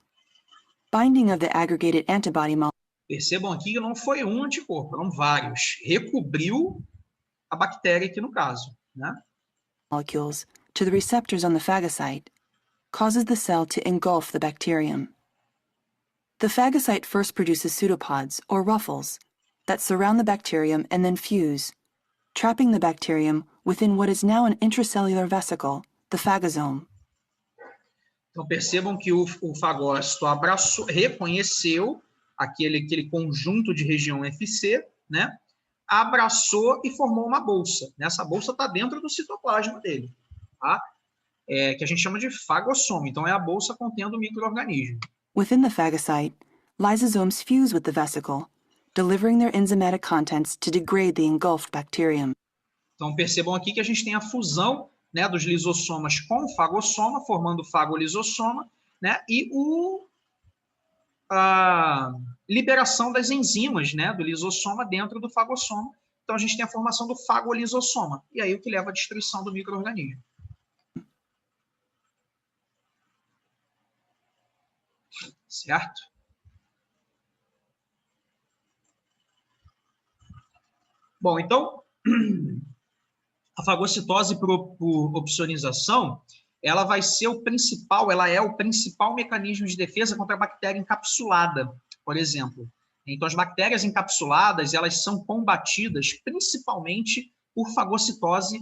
Binding of the aggregated antibody Percebam aqui que não foi um anticorpo, foram vários. Recobriu a bactéria aqui no caso, né? molecules to the receptors on the phagocyte causes the cell to engulf the bacterium. The phagocyte first produces pseudopods, or ruffles, that surround the bacterium and then fuse, trapping the bacterium within what is now an intracellular vesicle, the phagosome. Então percebam que o fagócito abraçou, reconheceu aquele conjunto de região FC, né? Abraçou e formou uma bolsa. Essa bolsa está dentro do citoplasma dele, tá? Que a gente chama de fagossomo. Então, é a bolsa contendo o micro-organismo. Within the phagocyte, lysosomes fuse with the vesicle, delivering their enzymatic contents to degrade the engulfed bacterium. Então, percebam aqui que a gente tem a fusão, né, dos lisossomas com o fagossoma, formando o fagolisossoma, né, e a liberação das enzimas, né, do lisossoma dentro do fagossoma. Então, a gente tem a formação do fagolisossoma, e aí o que leva à destruição do micro-organismo. Certo? Bom, então, a fagocitose por opsonização, ela vai ser ela é o principal mecanismo de defesa contra a bactéria encapsulada, por exemplo. Então, as bactérias encapsuladas, elas são combatidas principalmente por fagocitose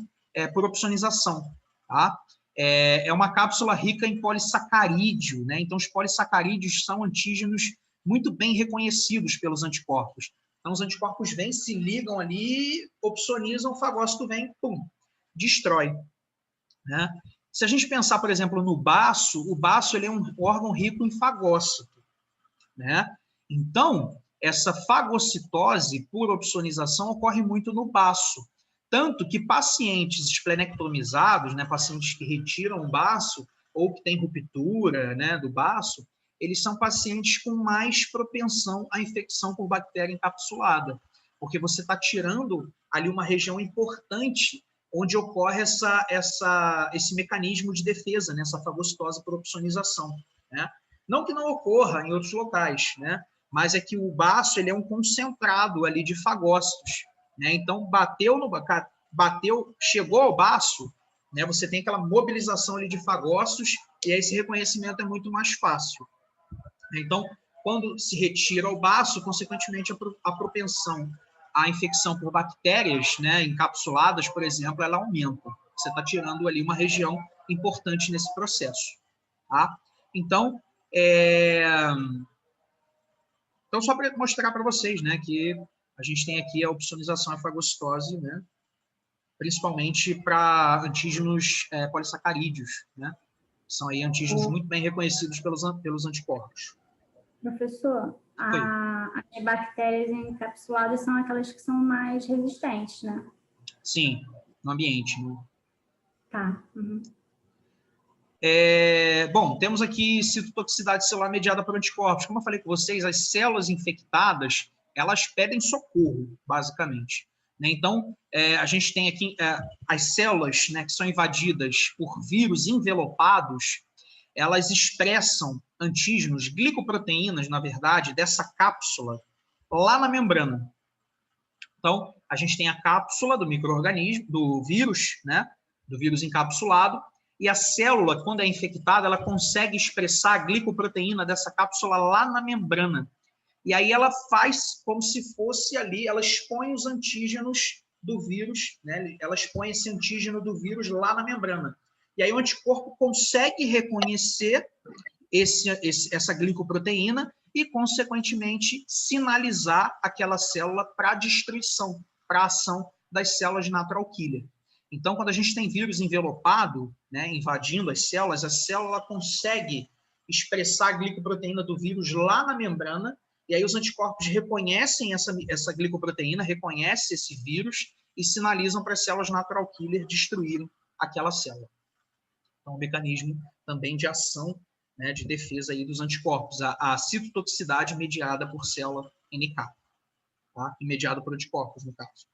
por opsonização, tá? É uma cápsula rica em polissacarídeo, né? Então, os polissacarídeos são antígenos muito bem reconhecidos pelos anticorpos. Então, os anticorpos vêm, se ligam ali, opsonizam, o fagócito vem, pum, destrói, né? Se a gente pensar, por exemplo, no baço, o baço ele é um órgão rico em fagócito, né? Então, essa fagocitose por opsonização ocorre muito no baço. Tanto que pacientes esplenectomizados, né, pacientes que retiram o baço ou que têm ruptura, né, do baço, eles são pacientes com mais propensão à infecção por bactéria encapsulada, porque você está tirando ali uma região importante onde ocorre esse mecanismo de defesa, né, essa fagocitose por opsonização, né? Não que não ocorra em outros locais, né, mas é que o baço ele é um concentrado ali de fagócitos, né? Então, chegou ao baço, né? Você tem aquela mobilização ali de fagócitos e aí esse reconhecimento é muito mais fácil. Então, quando se retira o baço, consequentemente, a propensão à infecção por bactérias, né, encapsuladas, por exemplo, ela aumenta. Você está tirando ali uma região importante nesse processo. Tá? Então, só para mostrar para vocês, né, que a gente tem aqui a opsonização e a fagocitose, né, principalmente para antígenos polissacarídeos, né? São aí antígenos muito bem reconhecidos pelos anticorpos. Professor, as bactérias encapsuladas são aquelas que são mais resistentes, né? Sim, no ambiente. Né? Tá. Uhum. Bom, temos aqui citotoxicidade celular mediada por anticorpos. Como eu falei com vocês, as células infectadas, elas pedem socorro, basicamente. Né? Então, a gente tem aqui as células, né, que são invadidas por vírus envelopados, elas expressam antígenos, glicoproteínas, na verdade, dessa cápsula lá na membrana. Então, a gente tem a cápsula do micro-organismo, do vírus, né, do vírus encapsulado, e a célula, quando é infectada, ela consegue expressar a glicoproteína dessa cápsula lá na membrana. E aí ela faz como se fosse ali, ela expõe os antígenos do vírus, né? Ela expõe esse antígeno do vírus lá na membrana. E aí o anticorpo consegue reconhecer essa glicoproteína e, consequentemente, sinalizar aquela célula para a destruição, para a ação das células natural killer. Então, quando a gente tem vírus envelopado, né, invadindo as células, a célula consegue expressar a glicoproteína do vírus lá na membrana, e aí os anticorpos reconhecem essa glicoproteína, reconhecem esse vírus e sinalizam para as células natural killer destruírem aquela célula. Então, um mecanismo também de ação, né, de defesa aí dos anticorpos, a citotoxicidade mediada por célula NK, tá? E mediada por anticorpos, no caso.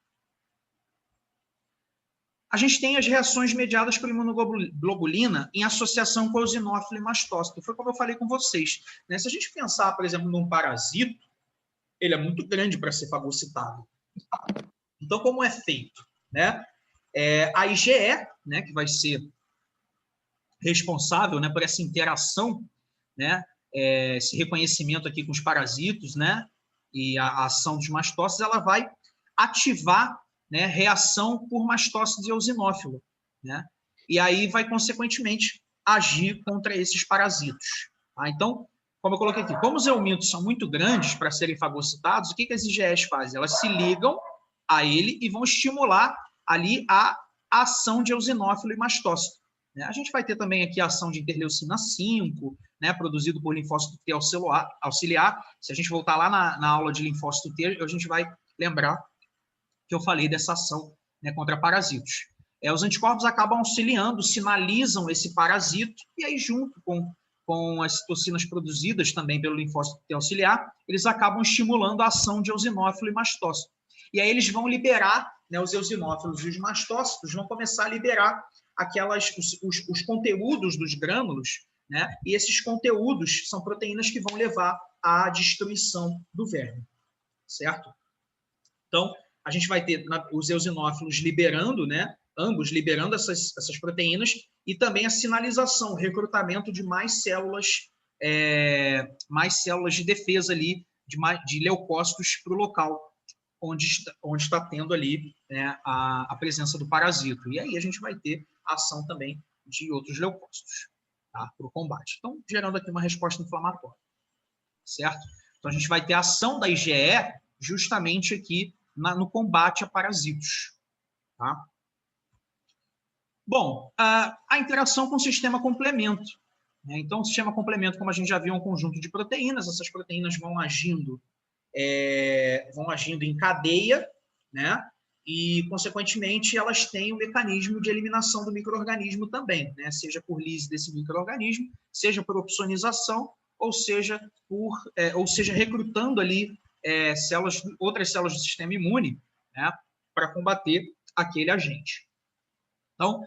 A gente tem as reações mediadas por imunoglobulina em associação com eosinófilo e mastócito. Foi como eu falei com vocês, né? Se a gente pensar, por exemplo, num parasito, ele é muito grande para ser fagocitado. Então, como é feito? Né? A IgE, né, que vai ser responsável, né, por essa interação, né, esse reconhecimento aqui com os parasitos, né, e a ação dos mastócitos, ela vai ativar, né, reação por mastócitos e eosinófilo, né? E aí vai, consequentemente, agir contra esses parasitos. Tá? Então, como eu coloquei aqui, como os eumintos são muito grandes para serem fagocitados, o que as IgEs fazem? Elas se ligam a ele e vão estimular ali a ação de eosinófilo e mastócito. Né? A gente vai ter também aqui a ação de interleucina 5, né, produzido por linfócito T auxiliar. Se a gente voltar lá na aula de linfócito T, a gente vai lembrar que eu falei dessa ação, né, contra parasitos. Os anticorpos acabam auxiliando, sinalizam esse parasito, e aí junto com as citocinas produzidas também pelo linfócito T auxiliar, eles acabam estimulando a ação de eosinófilo e mastócito. E aí eles vão liberar, né, os eosinófilos e os mastócitos vão começar a liberar os conteúdos dos grânulos, né, e esses conteúdos são proteínas que vão levar à destruição do verme, certo? Então, a gente vai ter os eosinófilos liberando, né, ambos liberando essas proteínas, e também a sinalização, o recrutamento de mais células de defesa ali, de leucócitos para o local onde está tendo ali, né, a presença do parasito. E aí a gente vai ter a ação também de outros leucócitos, tá, para o combate. Então, gerando aqui uma resposta inflamatória, certo? Então, a gente vai ter a ação da IgE justamente aqui no combate a parasitos. Tá? Bom, a interação com o sistema complemento. Né? Então, o sistema complemento, como a gente já viu, é um conjunto de proteínas. Essas proteínas vão agindo em cadeia, né? E, consequentemente, elas têm um mecanismo de eliminação do micro-organismo também, né? Seja por lise desse micro-organismo, seja por opsonização, ou seja recrutando ali outras células do sistema imune, né, para combater aquele agente. Então,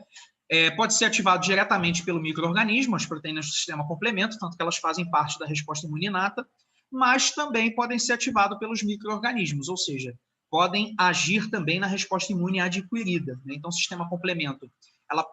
pode ser ativado diretamente pelo micro-organismo, as proteínas do sistema complemento, tanto que elas fazem parte da resposta imune inata, mas também podem ser ativados pelos micro-organismos, ou seja, podem agir também na resposta imune adquirida. Né? Então, o sistema complemento,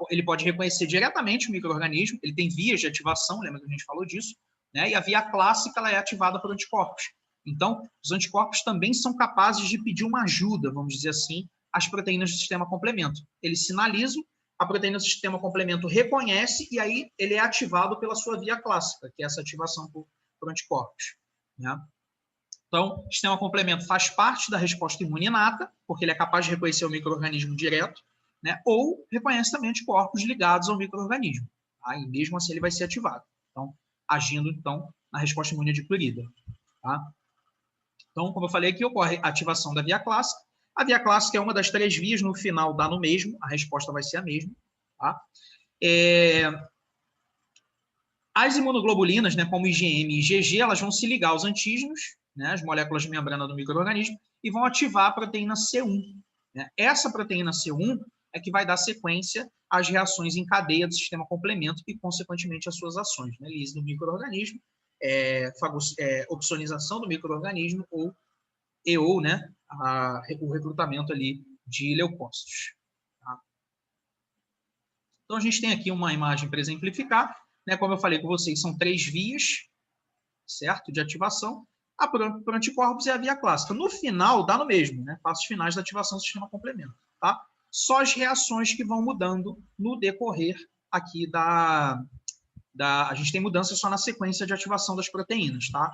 ele pode reconhecer diretamente o micro-organismo, ele tem vias de ativação, lembra que a gente falou disso, né? E a via clássica ela é ativada por anticorpos. Então, os anticorpos também são capazes de pedir uma ajuda, vamos dizer assim, às proteínas do sistema complemento. Eles sinalizam, a proteína do sistema complemento reconhece, e aí ele é ativado pela sua via clássica, que é essa ativação por anticorpos. Né? Então, o sistema complemento faz parte da resposta imune inata, porque ele é capaz de reconhecer o micro-organismo direto, né? Ou reconhece também anticorpos ligados ao micro-organismo. Tá? E mesmo assim ele vai ser ativado. Então, agindo então na resposta imune adquirida. Tá? Então, como eu falei aqui, ocorre a ativação da via clássica. A via clássica é uma das 3 vias, no final dá no mesmo, a resposta vai ser a mesma. Tá? As imunoglobulinas, né, como IgM e IgG, elas vão se ligar aos antígenos, né, as moléculas de membrana do micro-organismo, e vão ativar a proteína C1. Né? Essa proteína C1 é que vai dar sequência às reações em cadeia do sistema complemento e, consequentemente, às suas ações. Né? Lise do micro-organismo, opsonização do micro-organismo ou né, o recrutamento ali de leucócitos. Tá? Então, a gente tem aqui uma imagem para exemplificar. Né? Como eu falei com vocês, são 3 vias, certo, de ativação. A por anticorpos é a via clássica. No final, dá no mesmo, né? Passos finais da ativação do sistema complemento. Tá? Só as reações que vão mudando no decorrer aqui a gente tem mudança só na sequência de ativação das proteínas, tá?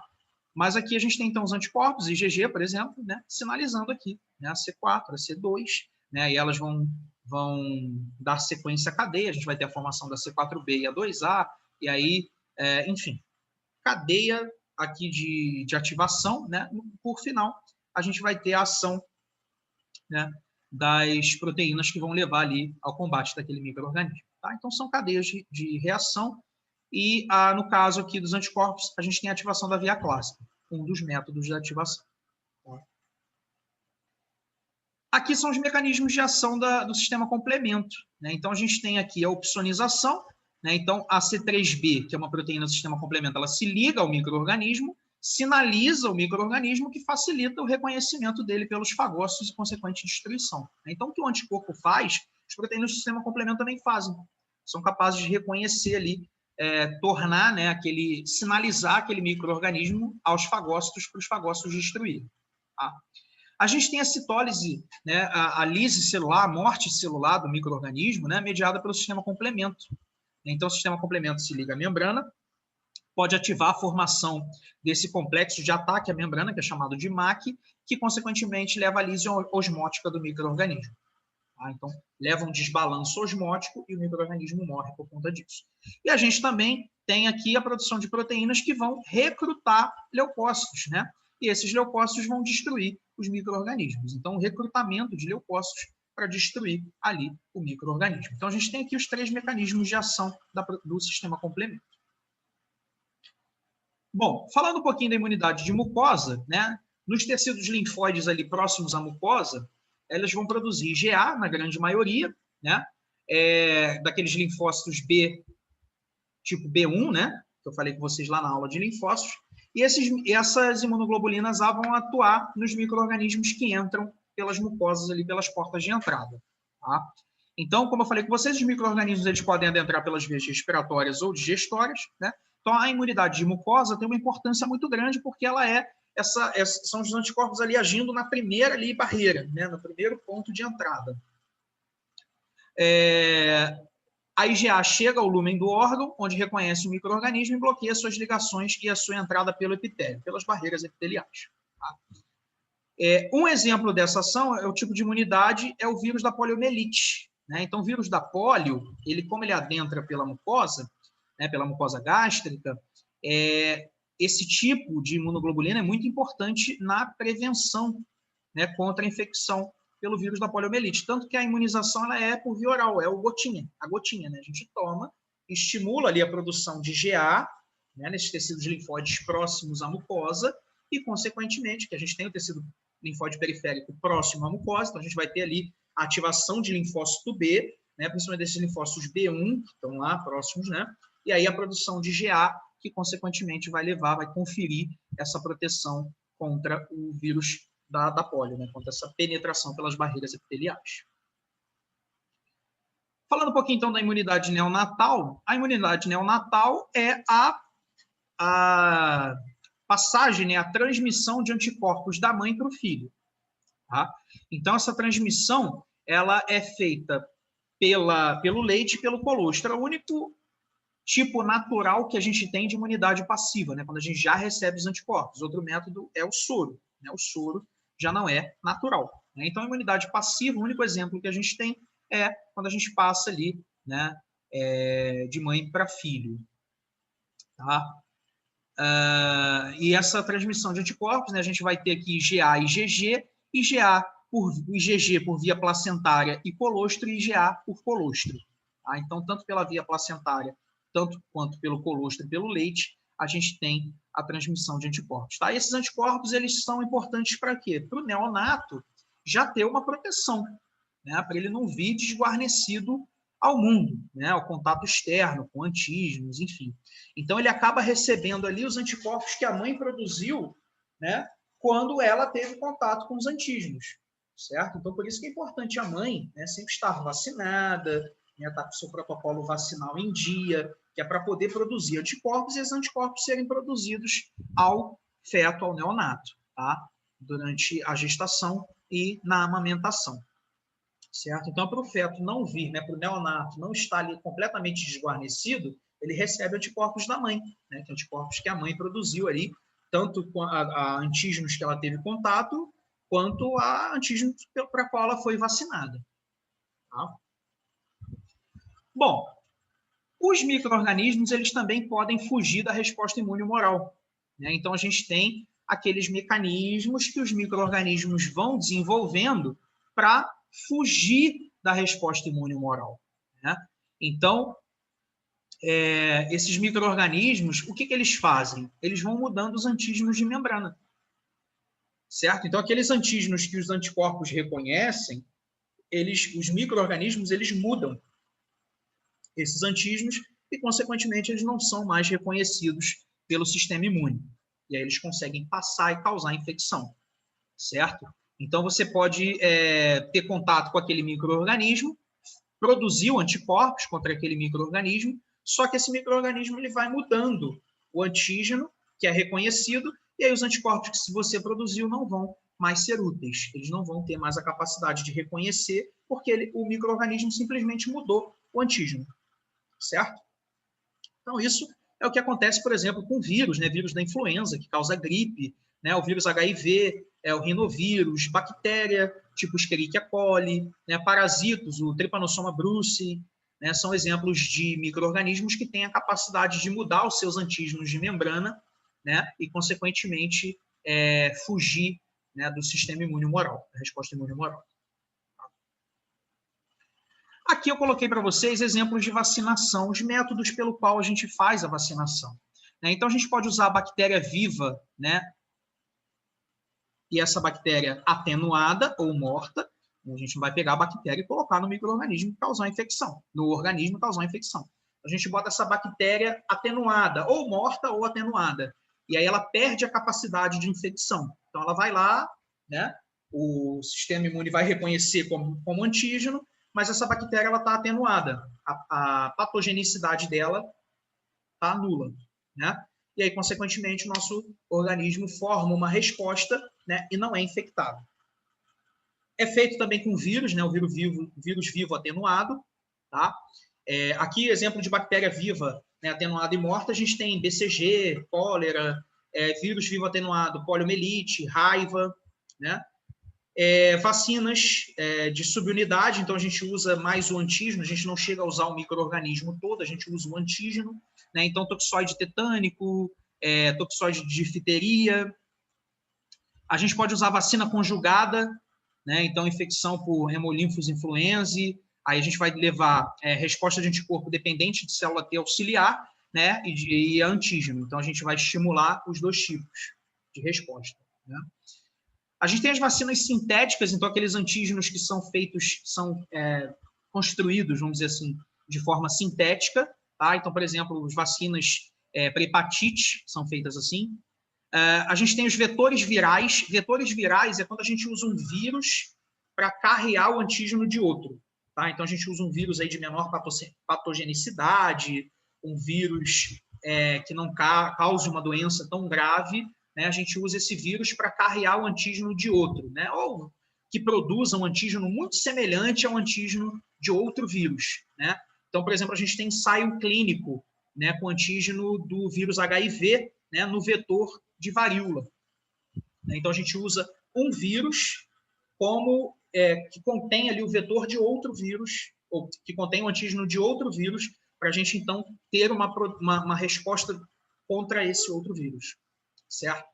Mas aqui a gente tem, então, os anticorpos, IgG, por exemplo, né? Sinalizando aqui, né? A C4, a C2, né? E elas vão vão dar sequência à cadeia, a gente vai ter a formação da C4b e a 2A, e aí, enfim, cadeia aqui de ativação, né? Por final, a gente vai ter a ação, né, das proteínas que vão levar ali ao combate daquele micro-organismo. Tá? Então, são cadeias de reação e, no caso aqui dos anticorpos, a gente tem a ativação da via clássica, um dos métodos de ativação. Tá? Aqui são os mecanismos de ação do sistema complemento. Né? Então, a gente tem aqui a opsonização, né? Então, a C3b, que é uma proteína do sistema complemento, ela se liga ao micro-organismo, sinaliza o micro-organismo, que facilita o reconhecimento dele pelos fagócitos e consequente destruição. Então, o que o anticorpo faz, as proteínas do sistema complemento também fazem. São capazes de reconhecer ali, tornar, né, sinalizar aquele micro-organismo aos fagócitos para os fagócitos destruírem. Tá? A gente tem a citólise, né, a lise celular, a morte celular do micro-organismo, né, mediada pelo sistema complemento. Então, o sistema complemento se liga à membrana, pode ativar a formação desse complexo de ataque à membrana, que é chamado de MAC, que, consequentemente, leva à lise osmótica do micro-organismo. Tá? Então, leva um desbalanço osmótico e o micro-organismo morre por conta disso. E a gente também tem aqui a produção de proteínas que vão recrutar leucócitos, né? E esses leucócitos vão destruir os micro-organismos. Então, o recrutamento de leucócitos para destruir ali o micro-organismo. Então, a gente tem aqui os 3 mecanismos de ação do sistema complemento. Bom, falando um pouquinho da imunidade de mucosa, né? Nos tecidos linfóides ali próximos à mucosa, elas vão produzir IgA, na grande maioria, né? Daqueles linfócitos B, tipo B1, né? Que eu falei com vocês lá na aula de linfócitos. E essas imunoglobulinas A vão atuar nos micro-organismos que entram pelas mucosas ali, pelas portas de entrada. Tá? Então, como eu falei com vocês, os micro-organismos eles podem adentrar pelas vias respiratórias ou digestórias, né? Então, a imunidade de mucosa tem uma importância muito grande porque ela são os anticorpos ali agindo na primeira ali barreira, né? No primeiro ponto de entrada. A IgA chega ao lúmen do órgão, onde reconhece o micro-organismo e bloqueia suas ligações e a sua entrada pelo epitélio, pelas barreiras epiteliais. Tá? Um exemplo dessa ação é o tipo de imunidade, é o vírus da poliomielite. Né? Então, o vírus da polio, como ele adentra pela mucosa, né, pela mucosa gástrica, esse tipo de imunoglobulina é muito importante na prevenção, né, contra a infecção pelo vírus da poliomielite. Tanto que a imunização ela é por via oral, é a gotinha. Né? A gente toma, estimula ali a produção de IgA, né, nesses tecidos linfóides próximos à mucosa, e, consequentemente, que a gente tem o tecido linfóide periférico próximo à mucosa, então a gente vai ter ali a ativação de linfócito B, né, principalmente desses linfócitos B1, que estão lá próximos, né, e aí a produção de IgA, que, consequentemente, vai conferir essa proteção contra o vírus da polio, né, contra essa penetração pelas barreiras epiteliais. Falando um pouquinho, então, da imunidade neonatal, a imunidade neonatal é a passagem, né, a transmissão de anticorpos da mãe para o filho. Tá? Então, essa transmissão ela é feita pelo leite e pelo colostro. É o único tipo natural que a gente tem de imunidade passiva, né, quando a gente já recebe os anticorpos. Outro método é o soro. Né? O soro já não é natural. Né? Então, a imunidade passiva, o único exemplo que a gente tem é quando a gente passa ali, né, de mãe para filho. Tá? E essa transmissão de anticorpos, né, a gente vai ter aqui IgA e IgG, IgG por via placentária e colostro, e IgA por colostro. Tá? Então, tanto pela via placentária, tanto quanto pelo colostro e pelo leite, a gente tem a transmissão de anticorpos. Tá? E esses anticorpos eles são importantes para quê? Para o neonato já ter uma proteção, né, para ele não vir desguarnecido ao mundo, né, ao contato externo, com antígenos, enfim. Então, ele acaba recebendo ali os anticorpos que a mãe produziu, né, quando ela teve contato com os antígenos, certo? Então, por isso que é importante a mãe, né, sempre estar vacinada, né, estar com o seu protocolo vacinal em dia, que é para poder produzir anticorpos e esses anticorpos serem produzidos ao feto, ao neonato, tá? Durante a gestação e na amamentação. Certo? Então, para o feto não vir, né, para o neonato não estar ali completamente desguarnecido, ele recebe anticorpos da mãe, né, que anticorpos que a mãe produziu ali, tanto a antígenos que ela teve contato, quanto a antígenos para a qual ela foi vacinada. Tá? Bom, os micro-organismos, eles também podem fugir da resposta imune humoral, né? Então, a gente tem aqueles mecanismos que os micro-organismos vão desenvolvendo para fugir da resposta imune humoral, né? Então, esses micro-organismos, o que eles fazem? Eles vão mudando os antígenos de membrana, certo? Então, aqueles antígenos que os anticorpos reconhecem, os micro-organismos, eles mudam esses antígenos e, consequentemente, eles não são mais reconhecidos pelo sistema imune. E aí eles conseguem passar e causar infecção, certo? Então, você pode ter contato com aquele micro-organismo, produzir anticorpos contra aquele micro-organismo, só que esse micro-organismo ele vai mudando o antígeno, que é reconhecido, e aí os anticorpos que você produziu não vão mais ser úteis. Eles não vão ter mais a capacidade de reconhecer, porque o micro-organismo simplesmente mudou o antígeno, certo? Então, isso é o que acontece, por exemplo, com vírus, né? Vírus da influenza, que causa gripe, né? O vírus HIV, o rinovírus, bactéria, tipo Escherichia coli, né? Parasitos, o Trypanosoma brucei, né? São exemplos de micro-organismos que têm a capacidade de mudar os seus antígenos de membrana, né? E, consequentemente, fugir, né, do sistema imune humoral, da resposta imune humoral. Aqui eu coloquei para vocês exemplos de vacinação, os métodos pelo qual a gente faz a vacinação, né? Então, a gente pode usar a bactéria viva, né? E essa bactéria atenuada ou morta, a gente não vai pegar a bactéria e colocar no micro-organismo e causar infecção, no organismo causar infecção. A gente bota essa bactéria atenuada, ou morta ou atenuada, e aí ela perde a capacidade de infecção. Então, ela vai lá, né? O sistema imune vai reconhecer como antígeno, mas essa bactéria está atenuada. A patogenicidade dela está nula, né? E aí, consequentemente, o nosso organismo forma uma resposta, né, e não é infectado. É feito também com vírus, né, o vírus vivo atenuado. Tá? Aqui, exemplo de bactéria viva, né, atenuada e morta, a gente tem BCG, cólera, vírus vivo atenuado, poliomielite, raiva, né? Vacinas de subunidade, então a gente usa mais o antígeno, a gente não chega a usar o micro-organismo todo, a gente usa o antígeno, né? Então toxoide tetânico, toxoide de difteria. A gente pode usar vacina conjugada, né? Então infecção por hemolinfos influenzae, aí a gente vai levar resposta de anticorpo dependente de célula T auxiliar, né? E antígeno, então a gente vai estimular os dois tipos de resposta, né? A gente tem as vacinas sintéticas, então aqueles antígenos que são feitos, construídos, vamos dizer assim, de forma sintética, tá? Então, por exemplo, as vacinas para hepatite são feitas assim. A gente tem os vetores virais. Vetores virais é quando a gente usa um vírus para carrear o antígeno de outro, tá? Então, a gente usa um vírus aí de menor patogenicidade, um vírus que não cause uma doença tão grave, né? A gente usa esse vírus para carrear o antígeno de outro, né? Ou que produza um antígeno muito semelhante ao antígeno de outro vírus, né? Então, por exemplo, a gente tem ensaio clínico, né, com antígeno do vírus HIV, né, no vetor de varíola. Então, a gente usa um vírus que contém ali o vetor de outro vírus, ou que contém o antígeno de outro vírus, para a gente, então, ter uma resposta contra esse outro vírus, certo?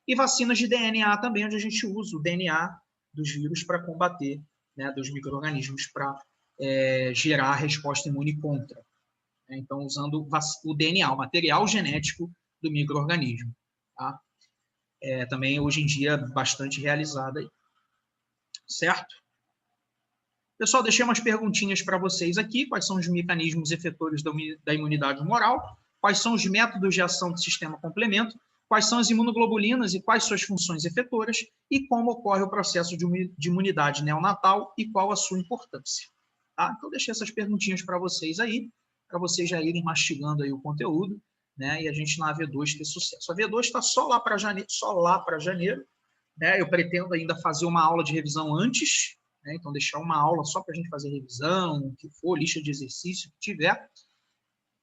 E vacinas de DNA também, onde a gente usa o DNA dos vírus para combater, né, dos micro-organismos, para gerar a resposta imune contra. Então, usando o DNA, o material genético do micro-organismo. Tá? Também, hoje em dia, bastante realizada aí. Certo? Pessoal, deixei umas perguntinhas para vocês aqui. Quais são os mecanismos efetores da imunidade humoral? Quais são os métodos de ação do sistema complemento? Quais são as imunoglobulinas e quais suas funções efetoras? E como ocorre o processo de imunidade neonatal e qual a sua importância? Tá? Então, deixei essas perguntinhas para vocês aí, para vocês já irem mastigando aí o conteúdo, né? E a gente na AV2 ter sucesso. A AV2 está só lá para janeiro, né? Eu pretendo ainda fazer uma aula de revisão antes, né? Então deixar uma aula só para a gente fazer revisão, o que for, lista de exercício que tiver.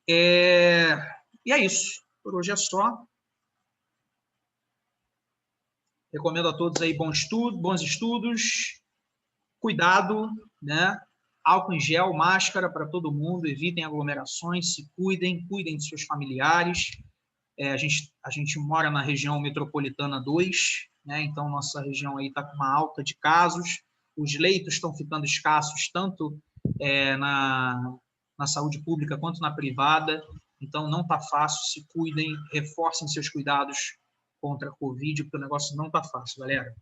E é isso. Por hoje é só. Recomendo a todos aí bons estudos, cuidado, né? álcool em gel, máscara para todo mundo, evitem aglomerações, se cuidem, cuidem de seus familiares. A gente mora na região metropolitana 2, né? Então nossa região aí está com uma alta de casos, os leitos estão ficando escassos, tanto na saúde pública quanto na privada, então não está fácil, se cuidem, reforcem seus cuidados contra a Covid, porque o negócio não está fácil, galera.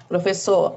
Professor,